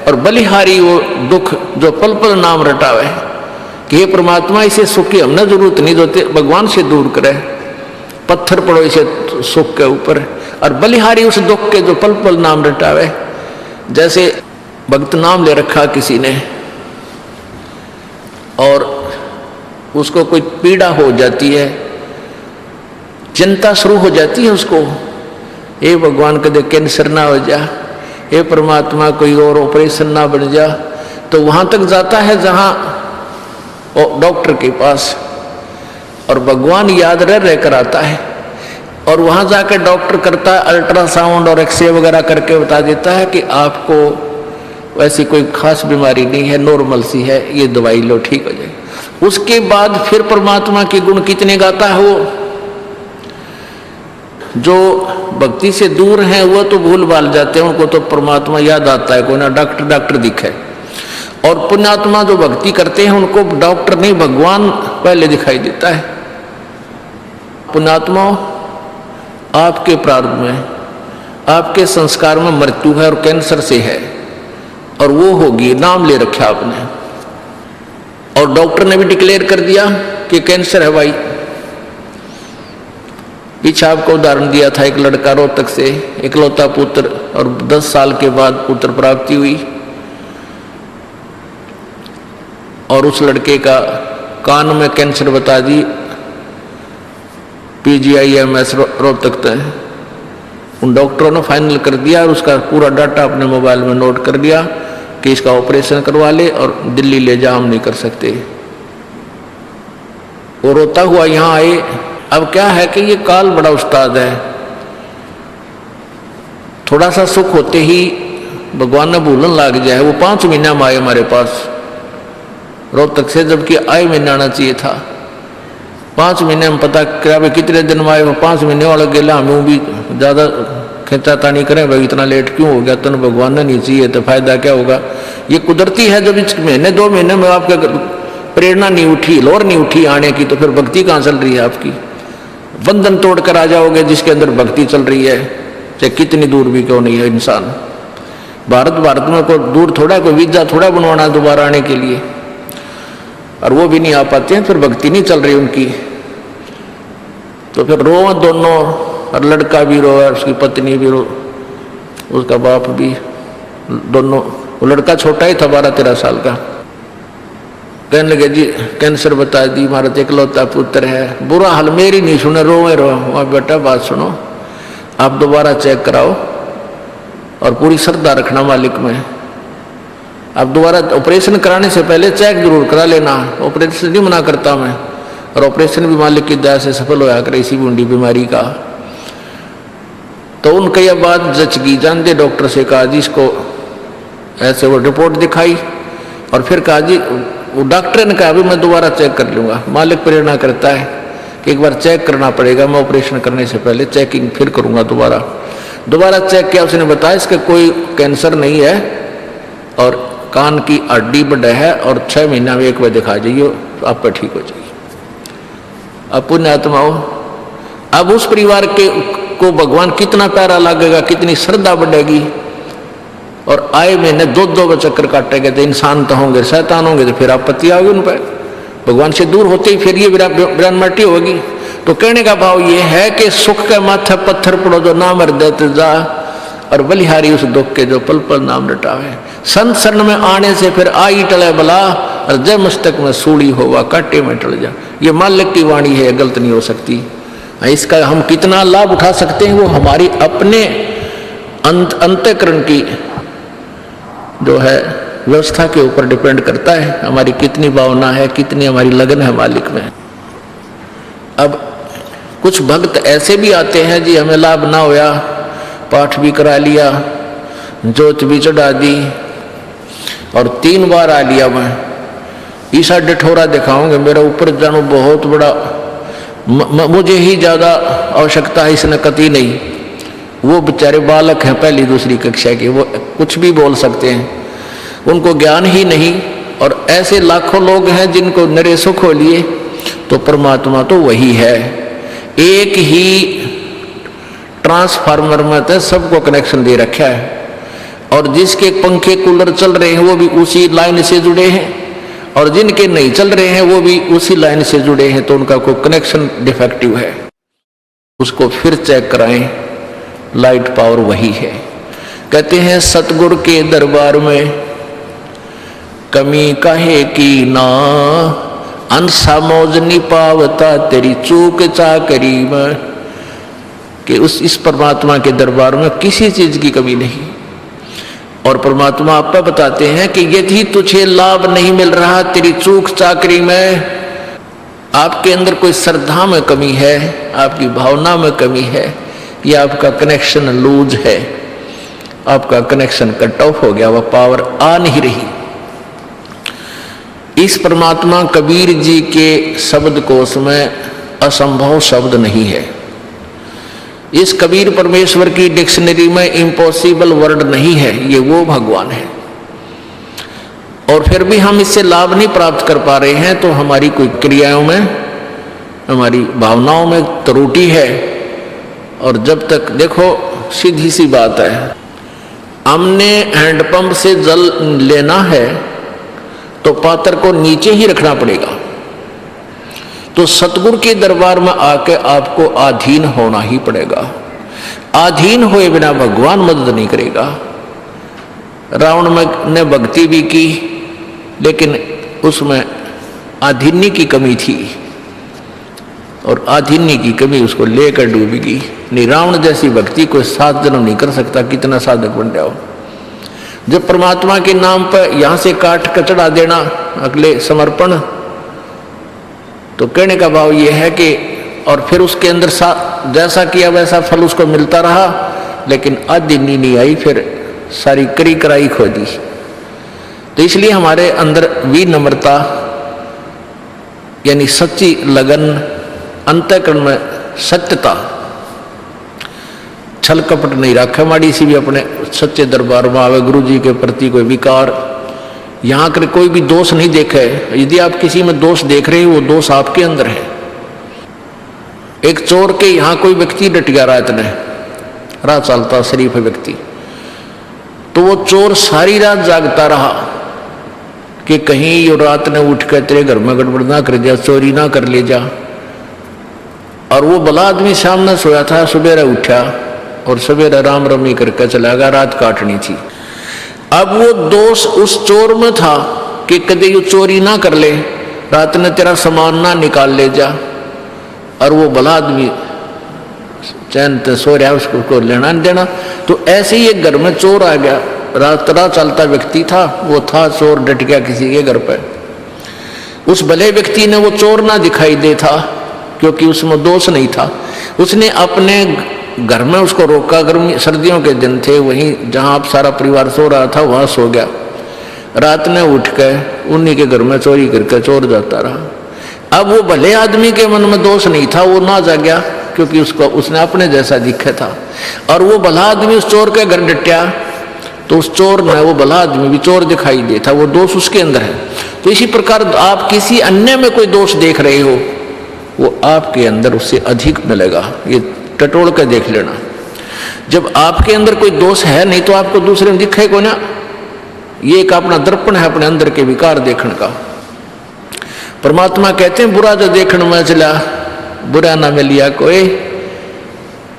और बलिहारी वो दुख जो पल पल नाम रटावे कि हे परमात्मा इसे सुख की हमने जरूरत नहीं होती, भगवान से दूर करे, पत्थर पड़ो इसे सुख के ऊपर, और बलिहारी उस दुख के जो पल पल नाम रटावे। जैसे भक्त नाम ले रखा किसी ने और उसको कोई पीड़ा हो जाती है, चिंता शुरू हो जाती है उसको, हे भगवान कदे कैंसर ना हो जा, हे परमात्मा कोई और ऑपरेशन ना बन जा, तो वहां तक जाता है जहां डॉक्टर के पास, और भगवान याद रह कर आता है, और वहां जाकर डॉक्टर करता है अल्ट्रासाउंड और एक्सरे वगैरह करके बता देता है कि आपको वैसी कोई खास बीमारी नहीं है, नॉर्मल सी है, ये दवाई लो ठीक हो जाएगी। उसके बाद फिर परमात्मा के गुण कितने गाता है वो। जो भक्ति से दूर हैं वो तो भूल भाल जाते हैं, उनको तो परमात्मा याद आता है, कोई ना डॉक्टर दिखे। और पुण्यात्मा जो भक्ति करते हैं उनको डॉक्टर नहीं भगवान पहले दिखाई देता है। पुण्यात्मा आपके प्रारब्ध में, आपके संस्कार में मृत्यु है और कैंसर से है, और वो होगी, नाम ले रखा आपने, और डॉक्टर ने भी डिक्लेयर कर दिया कि कैंसर है भाई। पीछे आपको उदाहरण दिया था, एक लड़का रोहतक से, इकलौता पुत्र, और 10 साल के बाद पुत्र प्राप्ति हुई, और उस लड़के का कान में कैंसर बता दी, PGIMS रोहतक तक। उन डॉक्टरों ने फाइनल कर दिया और उसका पूरा डाटा अपने मोबाइल में नोट कर लिया कि इसका ऑपरेशन करवा ले और दिल्ली ले जा, हम नहीं कर सकते। वो रोता हुआ यहाँ आए। अब क्या है कि ये काल बड़ा उस्ताद है, थोड़ा सा सुख होते ही भगवान ने भूलन लाग जाए। वो 5 महीना में आए हमारे पास रोहतक से, जबकि आए महीने आना चाहिए था। 5 महीने में पता क्या भाई कितने दिन में आए, 5 महीने वाला गेला, हमें भी ज़्यादा खिंचाता नहीं करें भाई, इतना लेट क्यों हो गया, तन भगवान ने नहीं चाहिए तो फायदा क्या होगा। ये कुदरती है, जब इस महीने 2 महीने में आपके प्रेरणा नहीं उठी, लोर नहीं उठी आने की, तो फिर भक्ति कहाँ चल रही है आपकी। बंधन तोड़ कर आ जाओगे जिसके अंदर भक्ति चल रही है, चाहे कितनी दूर भी क्यों नहीं है इंसान। भारत में कोई दूर थोड़ा, कोई वीजा थोड़ा बनवाना दोबारा आने के लिए, और वो भी नहीं आ पाते हैं, फिर भक्ति नहीं चल रही उनकी। तो फिर रो दोनों, और लड़का भी रो, उसकी पत्नी भी रो, उसका बाप भी, दोनों। वो लड़का छोटा ही था, 12-13 साल का। कहने लगे जी कैंसर बता दी, हमारा इकलौता पुत्र है। बुरा हाल मेरी नहीं सुने, रो बेटा बात सुनो, आप दोबारा चेक कराओ और पूरी श्रद्धा रखना मालिक में। आप दोबारा ऑपरेशन कराने से पहले चेक जरूर करा लेना, ऑपरेशन नहीं मना करता मैं, और ऑपरेशन भी मालिक की दया से सफल होया करे इसी बूंदी बीमारी का। तो उनका यह बात जच गई, जानते डॉक्टर से कहा जी इसको ऐसे, वो रिपोर्ट दिखाई, और फिर कहा जी, वो डॉक्टर ने कहा अभी मैं दोबारा चेक कर लूँगा। मालिक प्रेरणा करता है कि एक बार चेक करना पड़ेगा, मैं ऑपरेशन करने से पहले चेकिंग फिर करूँगा। दोबारा चेक किया, उसने बताया इसका कोई कैंसर नहीं है, और कान की हड्डी बढ़ है, और 6 महीना में एक बार दिखा जाइए, आप पर ठीक हो जाइए। अब पुण्यात्माओं, अब उस परिवार के को भगवान कितना प्यारा लगेगा, कितनी श्रद्धा बढ़ेगी, और आए महीने 2-2 चक्कर काटेंगे। तो इंसान तो होंगे, शैतान होंगे, तो फिर आपत्ति आओगी उन पर। भगवान से दूर होते ही फिर ये विरानमटी होगी। तो कहने का भाव ये है कि सुख के माथे पत्थर पड़ो जो नाम हृदय जा, और बलिहारी उस दुख के जो पल पल नाम रटावे। संत शरण में आने से फिर आई टले बला, और जय मस्तक में सूड़ी होवा काटे में टल जा। ये मालिक की वाणी है, गलत नहीं हो सकती। इसका हम कितना लाभ उठा सकते हैं वो हमारी अपने अंतःकरण की जो है व्यवस्था के ऊपर डिपेंड करता है, हमारी कितनी भावना है, कितनी हमारी लगन है मालिक में। अब कुछ भक्त ऐसे भी आते हैं जी, हमें लाभ ना होया, पाठ भी करा लिया, जोत भी चढ़ा दी, और 3 बार आ लिया मैं, ईसा डिठोरा दिखाऊंगे, मेरा ऊपर जानो बहुत बड़ा, मुझे ही ज़्यादा आवश्यकता है, इसने कति नहीं। वो बेचारे बालक हैं 1ली-2री कक्षा के, वो कुछ भी बोल सकते हैं, उनको ज्ञान ही नहीं। और ऐसे लाखों लोग हैं जिनको नरे सुख हो लिए, तो परमात्मा तो वही है। एक ही ट्रांसफार्मर में तो सबको कनेक्शन दे रखा है, और जिसके पंखे कूलर चल रहे हैं वो भी उसी लाइन से जुड़े हैं, और जिनके नहीं चल रहे हैं वो भी उसी लाइन से जुड़े हैं, तो उनका कोई कनेक्शन डिफेक्टिव है, उसको फिर चेक कराएं, लाइट पावर वही है। कहते हैं सतगुरु के दरबार में कमी काहे की ना, अंसा मौज नहीं पावता तेरी चूक चाकरी में, कि इस परमात्मा के दरबार में किसी चीज की कमी नहीं। और परमात्मा आपको बताते हैं कि यदि तुझे लाभ नहीं मिल रहा तेरी चूक चाकरी में, आपके अंदर कोई श्रद्धा में कमी है, आपकी भावना में कमी है, या आपका कनेक्शन लूज है, आपका कनेक्शन कट ऑफ हो गया, वह पावर आ नहीं रही। इस परमात्मा कबीर जी के शब्द कोश में असंभव शब्द नहीं है, इस कबीर परमेश्वर की डिक्शनरी में इम्पॉसिबल वर्ड नहीं है, ये वो भगवान है। और फिर भी हम इससे लाभ नहीं प्राप्त कर पा रहे हैं, तो हमारी कोई क्रियाओं में, हमारी भावनाओं में त्रुटि है। और जब तक देखो सीधी सी बात है, हमने हैंडपंप से जल लेना है तो पात्र को नीचे ही रखना पड़ेगा। तो सतगुरु के दरबार में आके आपको अधीन होना ही पड़ेगा। अधीन हुए बिना भगवान मदद नहीं करेगा। रावण ने भक्ति भी की, लेकिन उसमें अधीन्य की कमी थी, और अधीन्य की कमी उसको लेकर डूबेगी। नहीं, रावण जैसी भक्ति कोई 7 जन्म नहीं कर सकता, कितना साधक बन जाओ। जब परमात्मा के नाम पर यहां से काट कचड़ा देना, अगले समर्पण, तो कहने का भाव यह है कि और फिर उसके अंदर जैसा किया वैसा फल उसको मिलता रहा, लेकिन अधीन्य नहीं आई, फिर सारी करी कराई खो दी। तो इसलिए हमारे अंदर विनम्रता यानी सच्ची लगन, अंतःकरण में सत्यता, छल कपट नहीं रखा, माड़ी सी भी अपने सच्चे दरबार में आवे, गुरु जी के प्रति कोई विकार, यहाँ कर कोई भी दोष नहीं देखा है। यदि आप किसी में दोष देख रहे हो, वो दोष आपके अंदर है। एक चोर के यहाँ कोई व्यक्ति डट गया रात में, राह चलता शरीफ व्यक्ति, तो वो चोर सारी रात जागता रहा कि कहीं ये रात ने उठ कर तेरे घर में गड़बड़ ना कर दिया, चोरी ना कर ले जा। और वो भला आदमी सामने सोया था, सवेरे उठा और सवेरे राम रमी करके चला गया, रात काटनी थी। अब वो दोष उस चोर में था कि कदे ये चोरी ना कर ले, रात ने तेरा सामान ना निकाल ले जा। और वो भला आदमी चैन से सो रहा, उसको लेना नहीं देना। तो ऐसे ही एक घर में चोर आ गया, रात राह चलता व्यक्ति था, वो था चोर, डट गया किसी के घर पर। उस भले व्यक्ति ने वो चोर ना दिखाई दे था, क्योंकि उसमें दोष नहीं था। उसने अपने घर में उसको रोका, गर्मी सर्दियों के दिन थे, वहीं जहां आप सारा परिवार सो रहा था वहां सो गया। रात ने उठ कर उन्हीं के घर में चोरी करके चोर जाता रहा। अब वो भले आदमी के मन में दोष नहीं था, वो ना जागया, क्योंकि उसने अपने जैसा दिखा था। और वो भला आदमी उस चोर के घर डटा, तो उस चोर में वो भला आदमी भी चोर दिखाई देता, वो दोष उसके अंदर है। तो इसी प्रकार आप किसी अन्य में कोई दोष देख रहे हो, वो आपके अंदर उससे अधिक मिलेगा। ये टटोल कर देख लेना। जब आपके अंदर कोई दोष है नहीं, तो आपको दूसरे में दिखे को ना। ये एक अपना दर्पण है अपने अंदर के विकार देखने का। परमात्मा कहते हैं बुरा जो देखने में चला, बुरा ना मिलिया कोई,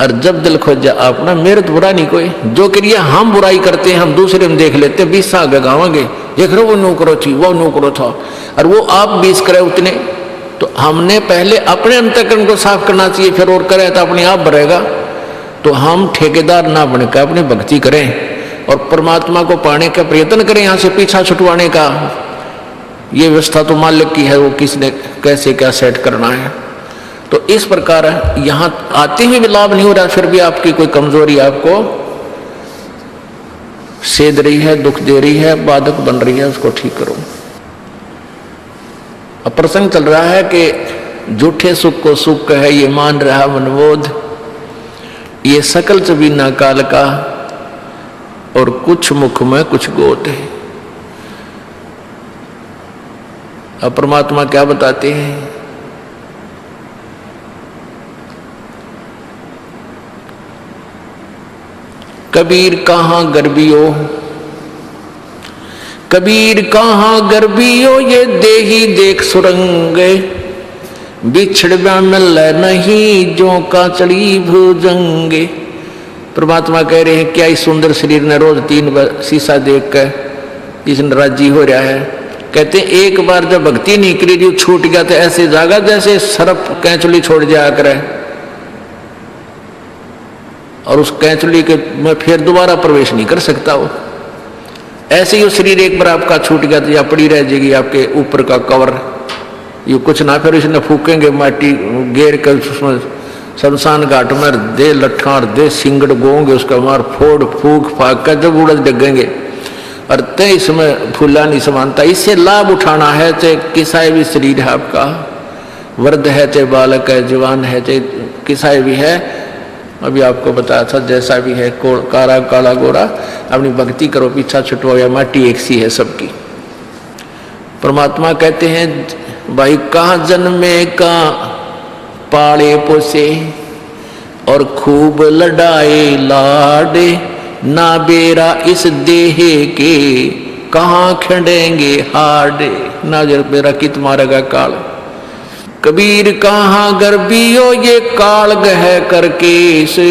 और जब दिल खोजा अपना, मेरे तो बुरा नहीं कोई। जो क्रिया हम बुराई करते हैं, हम दूसरे में देख लेते हैं, 20 साल गगावांगे, देख रहे वो नौकरो थी, वो नौकरो था, और वो आप 20 करे उतने। तो हमने पहले अपने अंतःकरण को साफ करना चाहिए, फिर और करें तो अपने आप भरेगा। तो हम ठेकेदार ना बनकर अपनी भक्ति करें और परमात्मा को पाने का प्रयत्न करें, यहाँ से पीछा छुटवाने का। ये व्यवस्था तो मालिक की है, वो किसने कैसे क्या सेट करना है। तो इस प्रकार यहाँ आते हुए भी लाभ नहीं हो रहा, फिर भी आपकी कोई कमजोरी आपको सेध रही है, दुख दे रही है, बाधक बन रही है, उसको ठीक करो। अब प्रसंग चल रहा है कि झूठे सुख को सुख है, ये मान रहा मनबोध, ये सकल चबीना काल का, और कुछ मुख में कुछ गोद है। अब परमात्मा क्या बताते हैं, कबीर कहाँ गर्बियो कबीर कहाँ गर्भियो ये देही देख सुरंगे, बिछड़ मिल नहीं जो का चढ़ी भुजंगे। परमात्मा कह रहे हैं क्या इस सुंदर शरीर ने रोज 3 बार शीशा देख कर इसने राजी हो रहा है। कहते हैं एक बार जब भक्ति नहीं करी रही छूट गया तो ऐसे जागा जैसे सर्प कैंचुली छोड़ जाया करे और उस कैंचुली के में फिर दोबारा प्रवेश नहीं कर सकता वो। ऐसे ही शरीर एक बार आपका छूट गया तो या पड़ी रह जाएगी आपके ऊपर का कवर, ये कुछ ना फिर इसने फूकेंगे माटी घेर कर उसमें शमशान घाट में दे लट्ठा और दे सिंगड़ गोंगे उसका मार फोड़ फूक फाक कर जब उड़द डगेंगे और तय इसमें फूला नहीं समानता। इससे लाभ उठाना है चाहे किसा भी शरीर है आपका, वृद्ध है चाहे बालक है, जवान है चाहे किसा भी है। अभी आपको बताया था जैसा भी है काला काला गोरा अपनी भक्ति करो पीछा छुटवाओ या माटी एक सी है सबकी। परमात्मा कहते हैं भाई कहाँ जन्मे का पाले पोसे और खूब लड़ाए लाडे, ना बेरा इस देह के कहाँ खड़ेंगे हाडे, ना बेरा कित मारेगा काल। कबीर कहाँ गर्भियो ये काल गह करके से,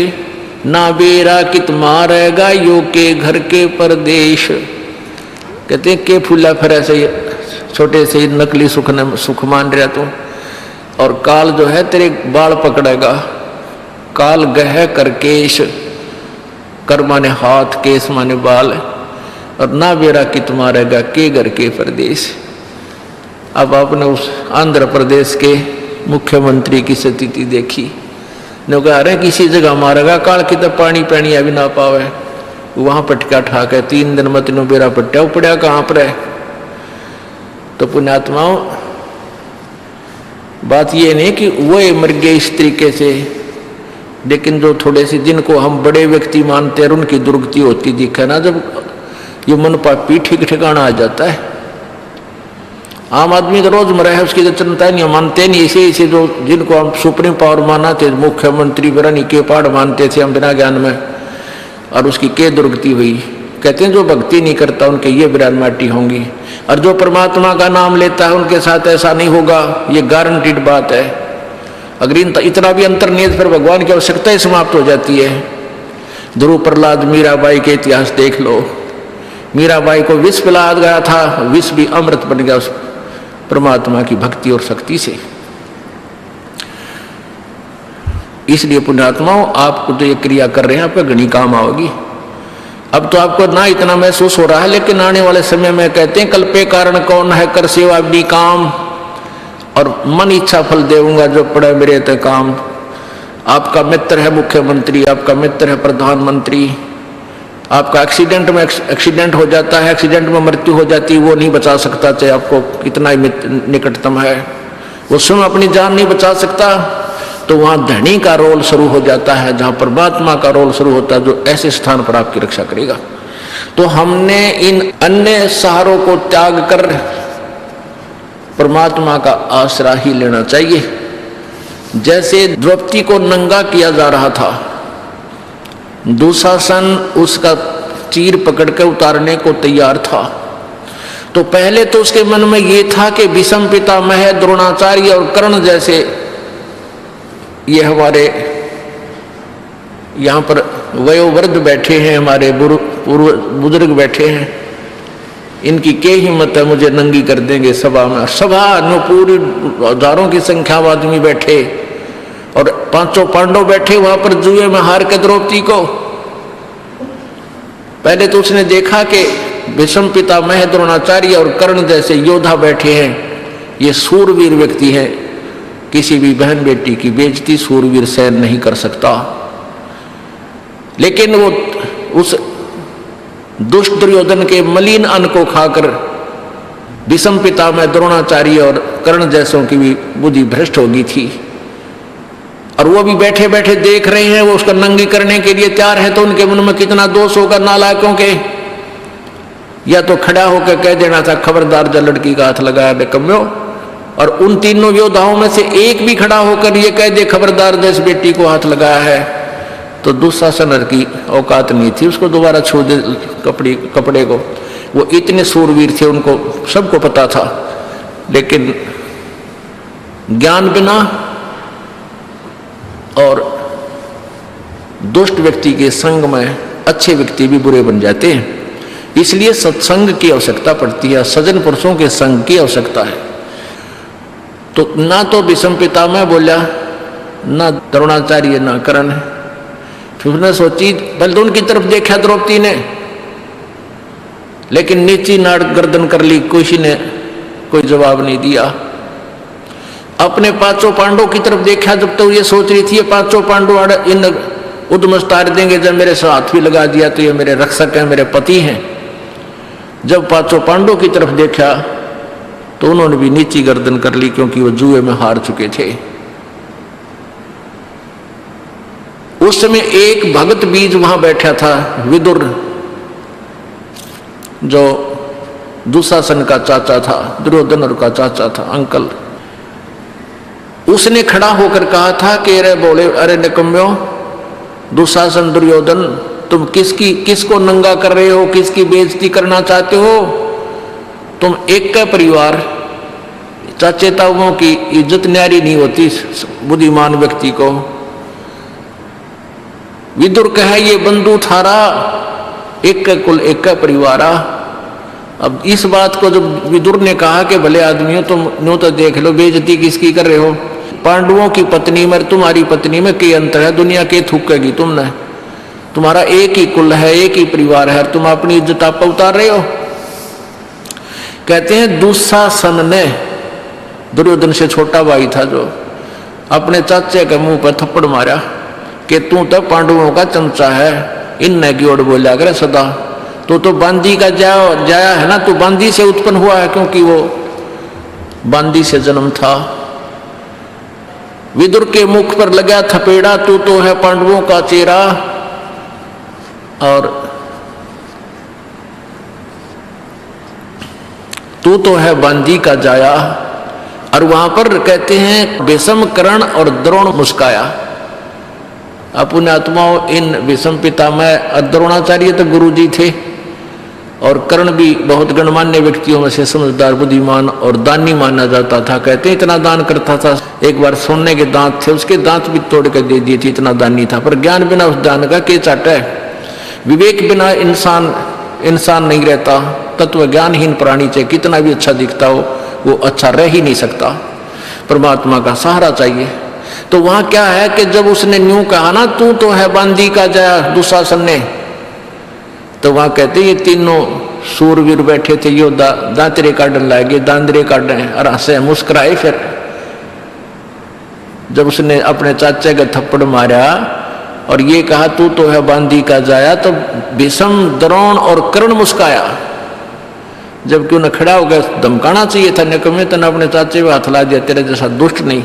ना बेरा कित मारेगा यो के घर के परदेश। कहते हैं के फूला फिर ऐसे छोटे से नकली सुख मान रहा तू और काल जो है तेरे बाल पकड़ेगा। काल गह कर केश, कर माने हाथ, केस माने बाल, और ना बेरा कित मारेगा के घर के परदेश। अब आपने उस आंध्र प्रदेश के मुख्यमंत्री की स्थिति देखी, ने कहा अरे किसी जगह मारेगा काल की तो पानी पैनी अभी ना पावे, वहां पटका ठाक है 3 दिन मत नो बेरा पट्टा पड़ा कहाँ पर है। तो पुण्यात्माओं बात ये नहीं कि वो मर गए इस तरीके से, लेकिन जो थोड़े से जिनको हम बड़े व्यक्ति मानते हैं उनकी दुर्गति होती दिखे ना, जब ये मन पापी ठीक ठिकाना आ जाता है। आम आदमी तो रोज मरा है उसकी तो चिंता नहीं मानते नहीं, इसे जो जिनको हम सुप्रीम पावर माना थे मुख्यमंत्री बरानी के पाड़ मानते थे हम बिना ज्ञान में, और उसकी के दुर्गति हुई। कहते हैं जो भक्ति नहीं करता उनके ये विरान माटी होंगी, और जो परमात्मा का नाम लेता है उनके साथ ऐसा नहीं होगा, ये गारंटीड बात है। अगर इतना भी अंतर नहीं है फिर भगवान की आवश्यकता ही समाप्त हो जाती है। ध्रुव प्रहलाद मीराबाई के इतिहास देख लो, मीराबाई को विष पिलाया गया था, विष भी अमृत बन गया उस परमात्मा की भक्ति और शक्ति से। इसलिए पुण्यात्माओं आपको जो ये क्रिया कर रहे हैं आपका घनी काम आओगी। अब तो आपको ना इतना महसूस हो रहा है, लेकिन आने वाले समय में कहते हैं कल्पे कारण कौन है कर सेवा भी काम, और मन इच्छा फल देऊंगा जो पड़े मेरे ते काम। आपका मित्र है मुख्यमंत्री, आपका मित्र है प्रधानमंत्री, आपका एक्सीडेंट हो जाता है, एक्सीडेंट में मृत्यु हो जाती है, वो नहीं बचा सकता चाहे आपको कितना ही निकटतम है, वो स्वयं अपनी जान नहीं बचा सकता। तो वहां धनी का रोल शुरू हो जाता है, जहां परमात्मा का रोल शुरू होता है जो ऐसे स्थान पर आपकी रक्षा करेगा। तो हमने इन अन्य सहारों को त्याग कर परमात्मा का आसरा ही लेना चाहिए। जैसे द्रौपदी को नंगा किया जा रहा था, दुशासन उसका चीर पकड़ कर उतारने को तैयार था, तो पहले तो उसके मन में ये था कि भीष्म पितामह, द्रोणाचार्य और कर्ण जैसे ये हमारे यहाँ पर वयोवृद्ध बैठे हैं, हमारे बुजुर्ग बैठे हैं, इनकी क्या हिम्मत है मुझे नंगी कर देंगे सभा में। सभा में पूरी हजारों की संख्या में आदमी बैठे और 5 पांडव बैठे वहां पर जुए में हार के द्रौपदी को। पहले तो उसने देखा कि भीष्म पितामह, द्रोणाचार्य और कर्ण जैसे योद्धा बैठे हैं, ये सूरवीर व्यक्ति हैं, किसी भी बहन बेटी की बेइज्जती सूरवीर सहन नहीं कर सकता। लेकिन वो उस दुष्ट दुर्योधन के मलिन अन्न को खाकर भीष्म पितामह, द्रोणाचार्य और कर्ण जैसों की भी बुद्धि भ्रष्ट हो गई थी, और वो भी बैठे बैठे देख रहे हैं, वो उसका नंगी करने के लिए तैयार है। तो उनके मन में कितना दोष होगा नालायकों के। या तो खड़ा होकर कह देना था खबरदार जो लड़की का हाथ लगाया निकम्मो, और उन तीनों योद्धाओं में से एक भी खड़ा होकर ये कह दे खबरदार जिस बेटी को हाथ लगाया है, तो दुशासन की औकात नहीं थी उसको दोबारा छू दे कपड़े को। वो इतने सूरवीर थे, उनको सबको पता था, लेकिन ज्ञान बिना और दुष्ट व्यक्ति के संग में अच्छे व्यक्ति भी बुरे बन जाते हैं। इसलिए सत्संग की आवश्यकता पड़ती है, सज्जन पुरुषों के संग की आवश्यकता है। तो ना तो भीष्म पितामह बोला, ना द्रोणाचार्य, ना कर्ण। फिर उसने सोची, पहले तो उनकी तरफ देखा द्रौपदी ने, लेकिन नीची नाड़ गर्दन कर ली, किसी ने कोई जवाब नहीं दिया। अपने पांचों पांडवों की तरफ देखा, जब तो ये सोच रही थी ये पांचों पांडव इन उद्मस तार देंगे, जब मेरे साथ भी लगा दिया तो ये मेरे रक्षक हैं, मेरे पति हैं। जब पांचों पांडवों की तरफ देखा तो उन्होंने भी नीची गर्दन कर ली, क्योंकि वो जुए में हार चुके थे। उस समय एक भगत बीज वहां बैठा था, विदुर, जो दुशासन का चाचा था, दुर्योधन का चाचा था, अंकल। उसने खड़ा होकर कहा था कि अरे बोले, अरे निकम्यो, दुशासन, दुर्योधन, तुम किसको नंगा कर रहे हो, किसकी बेइज्जती करना चाहते हो? तुम एक का परिवार, चाचे ताऊओं की इज्जत न्यारी नहीं होती बुद्धिमान व्यक्ति को। विदुर कहे ये बंधु थारा, एक का कुल एक का परिवारा। अब इस बात को जब विदुर ने कहा कि भले आदमियों तुम नो तो देख लो, बेइज्जती किसकी कर रहे हो? पांडवों की पत्नी में तुम्हारी पत्नी में क्या अंतर है? दुनिया के थूकेगी तुमने, तुम्हारा एक ही कुल है, एक ही परिवार है, तुम अपनी इज्जत आप उतार रहे हो। कहते हैं दुशासन ने, दुर्योधन से छोटा भाई था, जो अपने चाचे के मुंह पर थप्पड़ मारा कि तू तो पांडवों का चमचा है, इन की ओर बोला करे सदा, तो बांदी का जाया है ना, तू बांदी से उत्पन्न हुआ है, क्योंकि वो बांदी से जन्म था। विदुर के मुख पर लगा थपेड़ा, तू तो है पांडवों का चेहरा और तू तो है बांदी का जाया। और वहां पर कहते हैं भीष्म, कर्ण और द्रोण मुस्काया। अपने आत्माओं, इन भीष्म पितामह, द्रोणाचार्य तो गुरु जी थे, और कर्ण भी बहुत गणमान्य व्यक्तियों में से समझदार, बुद्धिमान और दानी माना जाता था। कहते हैं इतना दान करता था, एक बार सोने के दांत थे, उसके दांत भी तोड़ कर दे दिए थे, इतना दानी था। पर ज्ञान बिना उस दान का के चाटा है? विवेक बिना इंसान नहीं रहता। तत्व ज्ञानहीन प्राणी चाहे कितना भी अच्छा दिखता हो, वो अच्छा रह ही नहीं सकता। परमात्मा का सहारा चाहिए। तो वहां क्या है कि जब उसने न्यू कहा ना, तू तो है बांदी का जाया, दुशासन ने, तो वहां कहते ये तीनों सूरवीर बैठे थे, योद्धा दांतरे काटने लागे, दांतरे काट रहे हैं और हंसे मुस्कुराए। फिर जब उसने अपने चाचे का थप्पड़ मारा और ये कहा तू तो है बांदी का जाया, तो भीष्म, द्रोण और कर्ण मुस्काया। जबकि उन्हें खड़ा हो गया, धमकाना चाहिए था, निकम्मे तने अपने चाचे पे हाथ ला दिया, तेरे जैसा दुष्ट नहीं।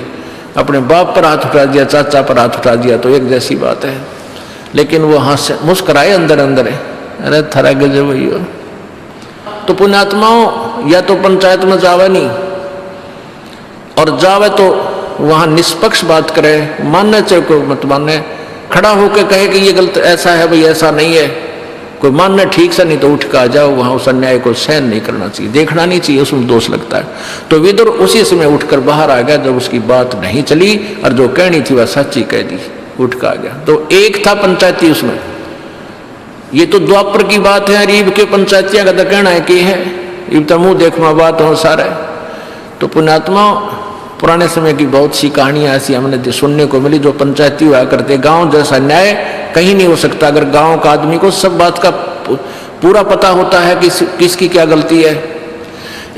अपने बाप पर हाथ उठा दिया, चाचा पर हाथ उठा दिया, तो एक जैसी बात है। लेकिन वो हंस मुस्कुराए अंदर अंदर, अरे थरा गजब भैया। तो पुण्यात्माओं, या तो पंचायत में जावे नहीं, और जावे तो वहां निष्पक्ष बात करे, मानने चाहे कोई मत मानने, खड़ा होकर कहे कि ये गलत, ऐसा है भाई, ऐसा नहीं है, कोई मानना ठीक से, नहीं तो उठ कर आ जाओ। वहां उस अन्याय को सहन नहीं करना चाहिए, देखना नहीं चाहिए, उसमें दोष लगता है। तो विदुर उसी समय उठकर बाहर आ गया जब उसकी बात नहीं चली, और जो कहनी थी वह सच्ची कह दी, उठ कर आ गया। तो एक था पंचायती उसमें। ये तो द्वापर की बात है, रीब के पंचायतिया का तो कहना है कि है, इब तो मुंह देखना बात हो सारा। तो पुण्यात्मा, पुराने समय की बहुत सी कहानियां ऐसी हमने सुनने को मिली, जो पंचायती हुआ करते। गांव जैसा न्याय कहीं नहीं हो सकता अगर गांव का आदमी को सब बात का पूरा पता होता है कि किसकी क्या गलती है।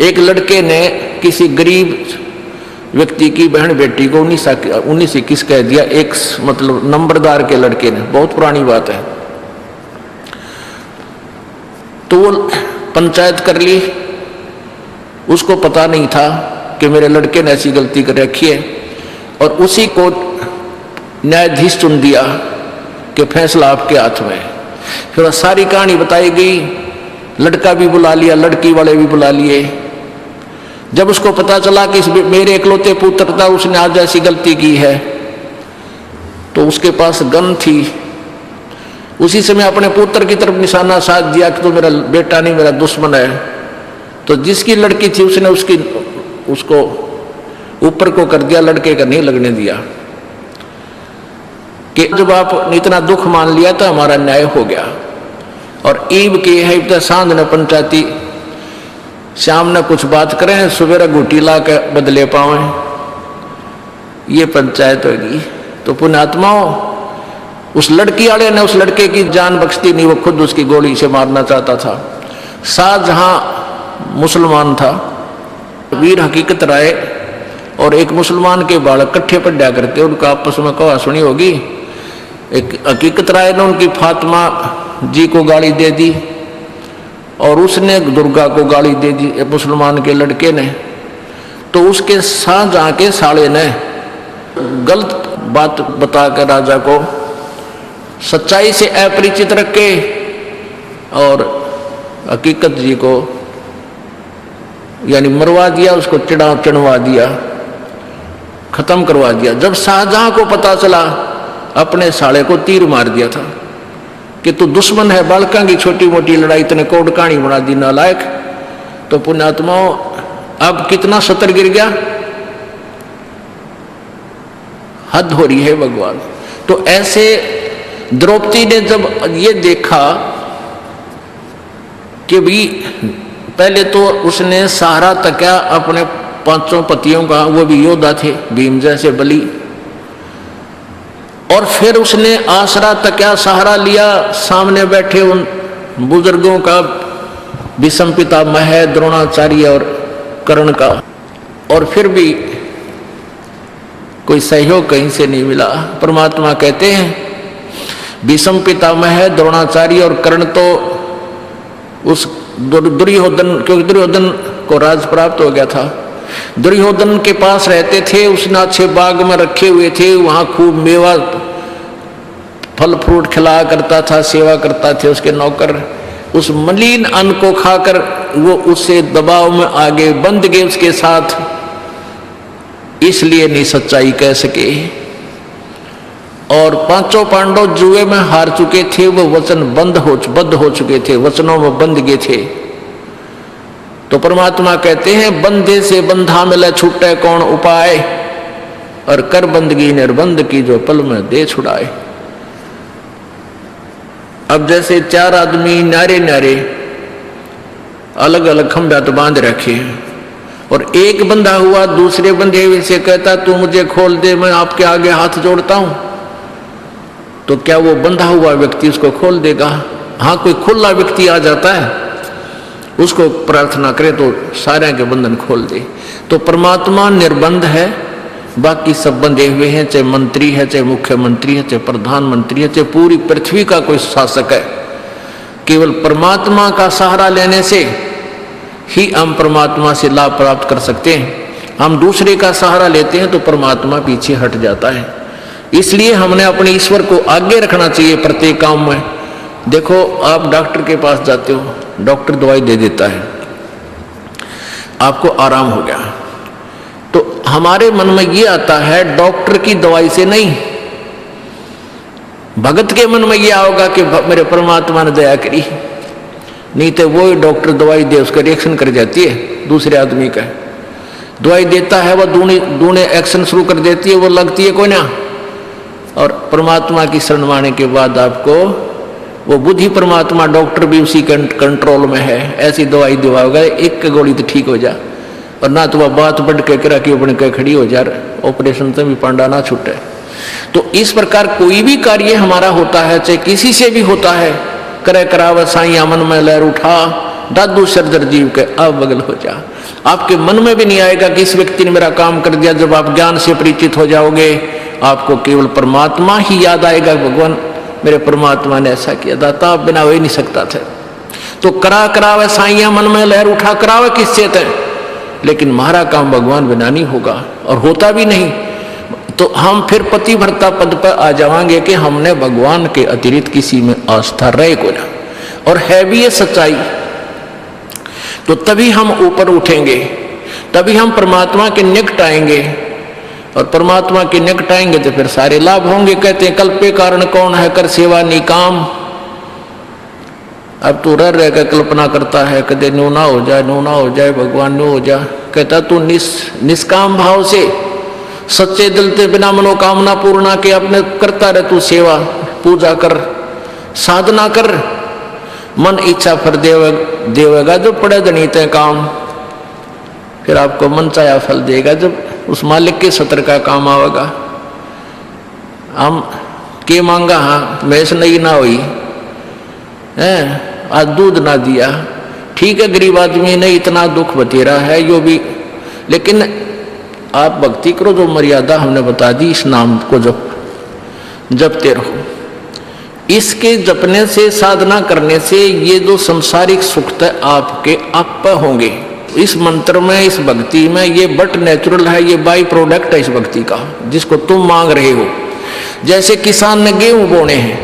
एक लड़के ने किसी गरीब व्यक्ति की बहन बेटी को 19-21 कह दिया, एक मतलब नंबरदार के लड़के ने, बहुत पुरानी बात है। तो वो पंचायत कर ली, उसको पता नहीं था कि मेरे लड़के ने ऐसी गलती कर रखी है, और उसी को न्यायाधीश चुन दिया कि फैसला आपके हाथ में है। फिर सारी कहानी बताई गई, लड़का भी बुला लिया, लड़की वाले भी बुला लिए। जब उसको पता चला कि मेरे इकलौते पुत्र था, उसने आज ऐसी गलती की है, तो उसके पास गन थी, उसी समय अपने पुत्र की तरफ निशाना साध दिया कि तो मेरा बेटा नहीं, मेरा दुश्मन है। तो जिसकी लड़की थी उसने उसको ऊपर को कर दिया, लड़के का नहीं लगने दिया कि जब आप इतना दुख मान लिया तो हमारा न्याय हो गया। और ईब के है सांझ न पंचायती, शाम ने कुछ बात करें, सवेरा घुटी ला के बदले पावे, ये पंचायत होगी। तो पुण्यात्माओं, उस लड़की वाले ने उस लड़के की जान बख्शती नहीं, वो खुद उसकी गोली से मारना चाहता था। शाहजहां मुसलमान था, वीर हकीकत राय और एक मुसलमान के बालक इकट्ठे पढ़ा करते, उनका आपस में कहा सुनी होगी। एक हकीकत राय ने उनकी फातिमा जी को गाली दे दी और उसने दुर्गा को गाली दे दी मुसलमान के लड़के ने। तो उसके शाहजहां के साले ने गलत बात बताकर राजा को सच्चाई से अपरिचित रखे और हकीकत जी को यानी मरवा दिया, उसको चढ़वा दिया, खत्म करवा दिया। जब शाहजहां को पता चला, अपने साले को तीर मार दिया था कि तू दुश्मन है, बालका की छोटी मोटी लड़ाई तने कोड कहानी बना दी नालायक। तो पुण्यात्माओं, अब कितना सतर गिर गया, हद हो रही है भगवान। तो ऐसे द्रौपदी ने जब ये देखा कि भी पहले तो उसने सहारा तकिया अपने 5 पतियों का, वो भी योद्धा थे भीम जैसे बलि, और फिर उसने आसरा तकिया सहारा लिया सामने बैठे उन बुजुर्गों का, भीष्म पितामह, द्रोणाचार्य और कर्ण का, और फिर भी कोई सहयोग कहीं से नहीं मिला। परमात्मा कहते हैं भीष्म पितामह, द्रोणाचार्य और कर्ण तो उस दुर्योधन, क्योंकि दुर्योधन को राज प्राप्त हो गया था, दुर्योधन के पास रहते थे, उसने अच्छे बाग में रखे हुए थे, वहां खूब मेवा फल फ्रूट खिलाया करता था, सेवा करता थे उसके नौकर। उस मलिन अन्न को खाकर वो उससे दबाव में आगे बंध गए उसके साथ, इसलिए नहीं सच्चाई कह सके। और 5 पांडव जुए में हार चुके थे, वो वचन बद्ध हो चुके थे, वचनों में बंध गए थे। तो परमात्मा कहते हैं बंधे से बंधा मिले छूटे कौन उपाय, और कर बंदगी निर्बंध की जो पल में दे छुड़ाए। अब जैसे 4 आदमी न्यारे न्यारे अलग अलग खंभा तो बांध रखे हैं, और एक बंधा हुआ दूसरे बंधे हुए से कहता तू मुझे खोल दे, मैं आपके आगे हाथ जोड़ता हूं। तो क्या वो बंधा हुआ व्यक्ति उसको खोल देगा? हाँ, कोई खुला व्यक्ति आ जाता है, उसको प्रार्थना करे तो सारे के बंधन खोल दे। तो परमात्मा निर्बंध है, बाकी सब बंधे हुए हैं, चाहे मंत्री है, चाहे मुख्यमंत्री है, चाहे प्रधानमंत्री है, चाहे पूरी पृथ्वी का कोई शासक है। केवल परमात्मा का सहारा लेने से ही हम परमात्मा से लाभ प्राप्त कर सकते हैं। हम दूसरे का सहारा लेते हैं तो परमात्मा पीछे हट जाता है। इसलिए हमने अपने ईश्वर को आगे रखना चाहिए प्रत्येक काम में। देखो, आप डॉक्टर के पास जाते हो, डॉक्टर दवाई दे देता है, आपको आराम हो गया, तो हमारे मन में ये आता है डॉक्टर की दवाई से नहीं, भगत के मन में ये आओगा कि मेरे परमात्मा ने दया करी। नहीं तो वो डॉक्टर दवाई दे, उसका रिएक्शन कर जाती है दूसरे आदमी का। दवाई देता है, वह दूने एक्शन शुरू कर देती है, वो लगती है कोई ना। और परमात्मा की शरण माने के बाद आपको वो बुद्धि परमात्मा डॉक्टर भी उसी कंट्रोल में है, ऐसी दवाई दिवाओगा, एक गोली तो ठीक हो जा, और ना तो वह बात बढ़ के करा कि बन के खड़ी हो जा, ऑपरेशन से भी पांडा ना छूटे। तो इस प्रकार कोई भी कार्य हमारा होता है, चाहे किसी से भी होता है, करे कराव साइया मन में लहर उठा, दादू सरजर जीव के अब बगल हो जा। आपके मन में भी नहीं आएगा कि इस व्यक्ति ने मेरा काम कर दिया। जब आप ज्ञान से परिचित हो जाओगे, आपको केवल परमात्मा ही याद आएगा, भगवान मेरे परमात्मा ने ऐसा किया, दाता आप बिना हो ही नहीं सकता था। तो करावे साइया मन में लहर उठा, करावे किससे थे, लेकिन हमारा काम भगवान बिना नहीं होगा और होता भी नहीं। तो हम फिर पतिव्रता पद पर आ जाएंगे कि हमने भगवान के अतिरिक्त किसी में आस्था रहे को ना, और है भी ये सच्चाई। तो तभी हम ऊपर उठेंगे, तभी हम परमात्मा के निकट आएंगे, और परमात्मा के निकट आएंगे तो फिर सारे लाभ होंगे। कहते हैं कल्पे कारण कौन है, कर सेवा निकाम, अब तू रह कर कल्पना करता है, कदे नो ना हो जाए, नो ना हो जाए, भगवान नो हो जाए। कहता तू निष्काम भाव से सच्चे दिल से बिना मनोकामना पूर्णा के अपने करता रहे, तू सेवा पूजा कर, साधना कर, मन इच्छा फल देवेगा जो पड़े जनित काम। फिर आपको मन चाया फल देगा जब उस मालिक के सत्र का काम आवेगा। हम के मांगा, हाँ भैंस नहीं ना हुई है, आज दूध ना दिया, ठीक है गरीब आदमी ने इतना दुख बतेरा है यो भी, लेकिन आप भक्ति करो, जो मर्यादा हमने बता दी, इस नाम को जपते रहो। इसके जपने से, साधना करने से ये जो संसारिक सुख है आपके आप होंगे। इस मंत्र में, इस भक्ति में, ये बट नेचुरल है, ये बाई प्रोडक्ट है इस भक्ति का, जिसको तुम मांग रहे हो। जैसे किसान ने गेहूं बोने हैं,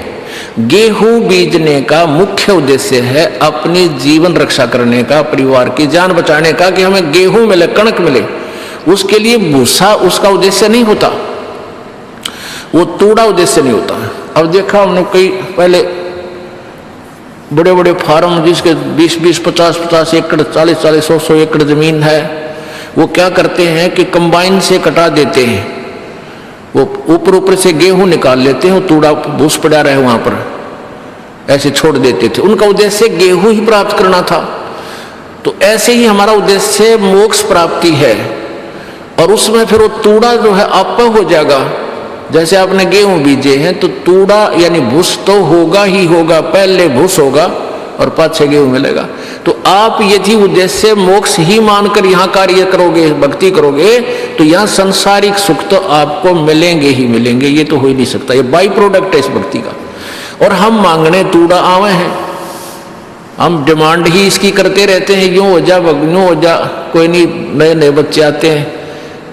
गेहूं बीजने का मुख्य उद्देश्य है अपनी जीवन रक्षा करने का, परिवार की जान बचाने का, कि हमें गेहूं मिले, कणक मिले। उसके लिए भूसा उसका उद्देश्य नहीं होता, वो तूड़ा उद्देश्य नहीं होता। अब देखा हमने कई पहले बड़े बड़े फार्म जिसके 20-20, 50-50 एकड़, 40-40, 100-100 एकड़ जमीन है, वो क्या करते हैं कि कंबाइन से कटा देते हैं, वो ऊपर ऊपर से गेहूं निकाल लेते हैं, तूड़ा भूस पड़ा रहे वहां पर, ऐसे छोड़ देते थे। उनका उद्देश्य गेहूं ही प्राप्त करना था। तो ऐसे ही हमारा उद्देश्य मोक्ष प्राप्ति है, और उसमें फिर वो तूड़ा जो है आप हो जाएगा। जैसे आपने गेहूं बीजे हैं तो तूड़ा यानी भूस तो होगा ही होगा, पहले भूस होगा और पाछे गेहूं मिलेगा। तो आप यदि उद्देश्य मोक्ष ही मानकर यहाँ कार्य करोगे, भक्ति करोगे, तो यहाँ संसारिक सुख तो आपको मिलेंगे ही मिलेंगे, ये तो हो ही नहीं सकता, ये बाई प्रोडक्ट है इस भक्ति का। और हम मांगने तूड़ा आवे हैं, हम डिमांड ही इसकी करते रहते हैं, यूं हो जा, यूं हो जा। कोई नहीं, नए नए बच्चे आते हैं,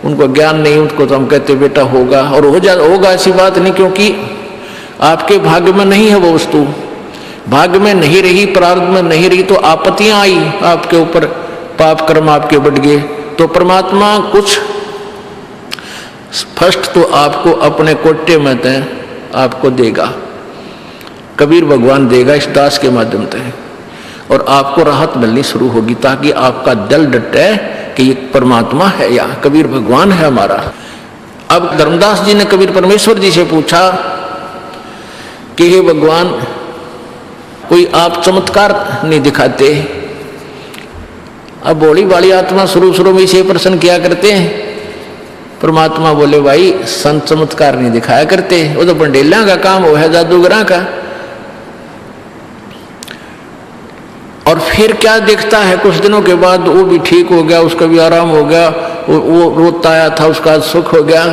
उनको ज्ञान नहीं, उनको तो हम कहते बेटा होगा, और होगा ऐसी बात नहीं, क्योंकि आपके भाग्य में नहीं है वो वस्तु, भाग्य में नहीं रही, प्रारब्ध में नहीं रही, तो आपत्तियां आई आपके ऊपर, पाप कर्म आपके बढ़ गए, तो परमात्मा कुछ फर्स्ट तो आपको अपने कोटे में तय आपको देगा, कबीर भगवान देगा इस दास के माध्यम से, और आपको राहत मिलनी शुरू होगी, ताकि आपका दिल डटे कि ये परमात्मा है या कबीर भगवान है हमारा। अब धर्मदास जी ने कबीर परमेश्वर जी से पूछा कि हे भगवान, कोई आप चमत्कार नहीं दिखाते? अब भोली वाली आत्मा शुरू में इसे प्रश्न किया करते हैं। परमात्मा बोले भाई संत चमत्कार नहीं दिखाया करते, वो तो बंडेला का काम वो है, जादूगरा का। और फिर क्या देखता है, कुछ दिनों के बाद वो भी ठीक हो गया, उसका भी आराम हो गया, वो रोता आया था, उसका सुख हो गया।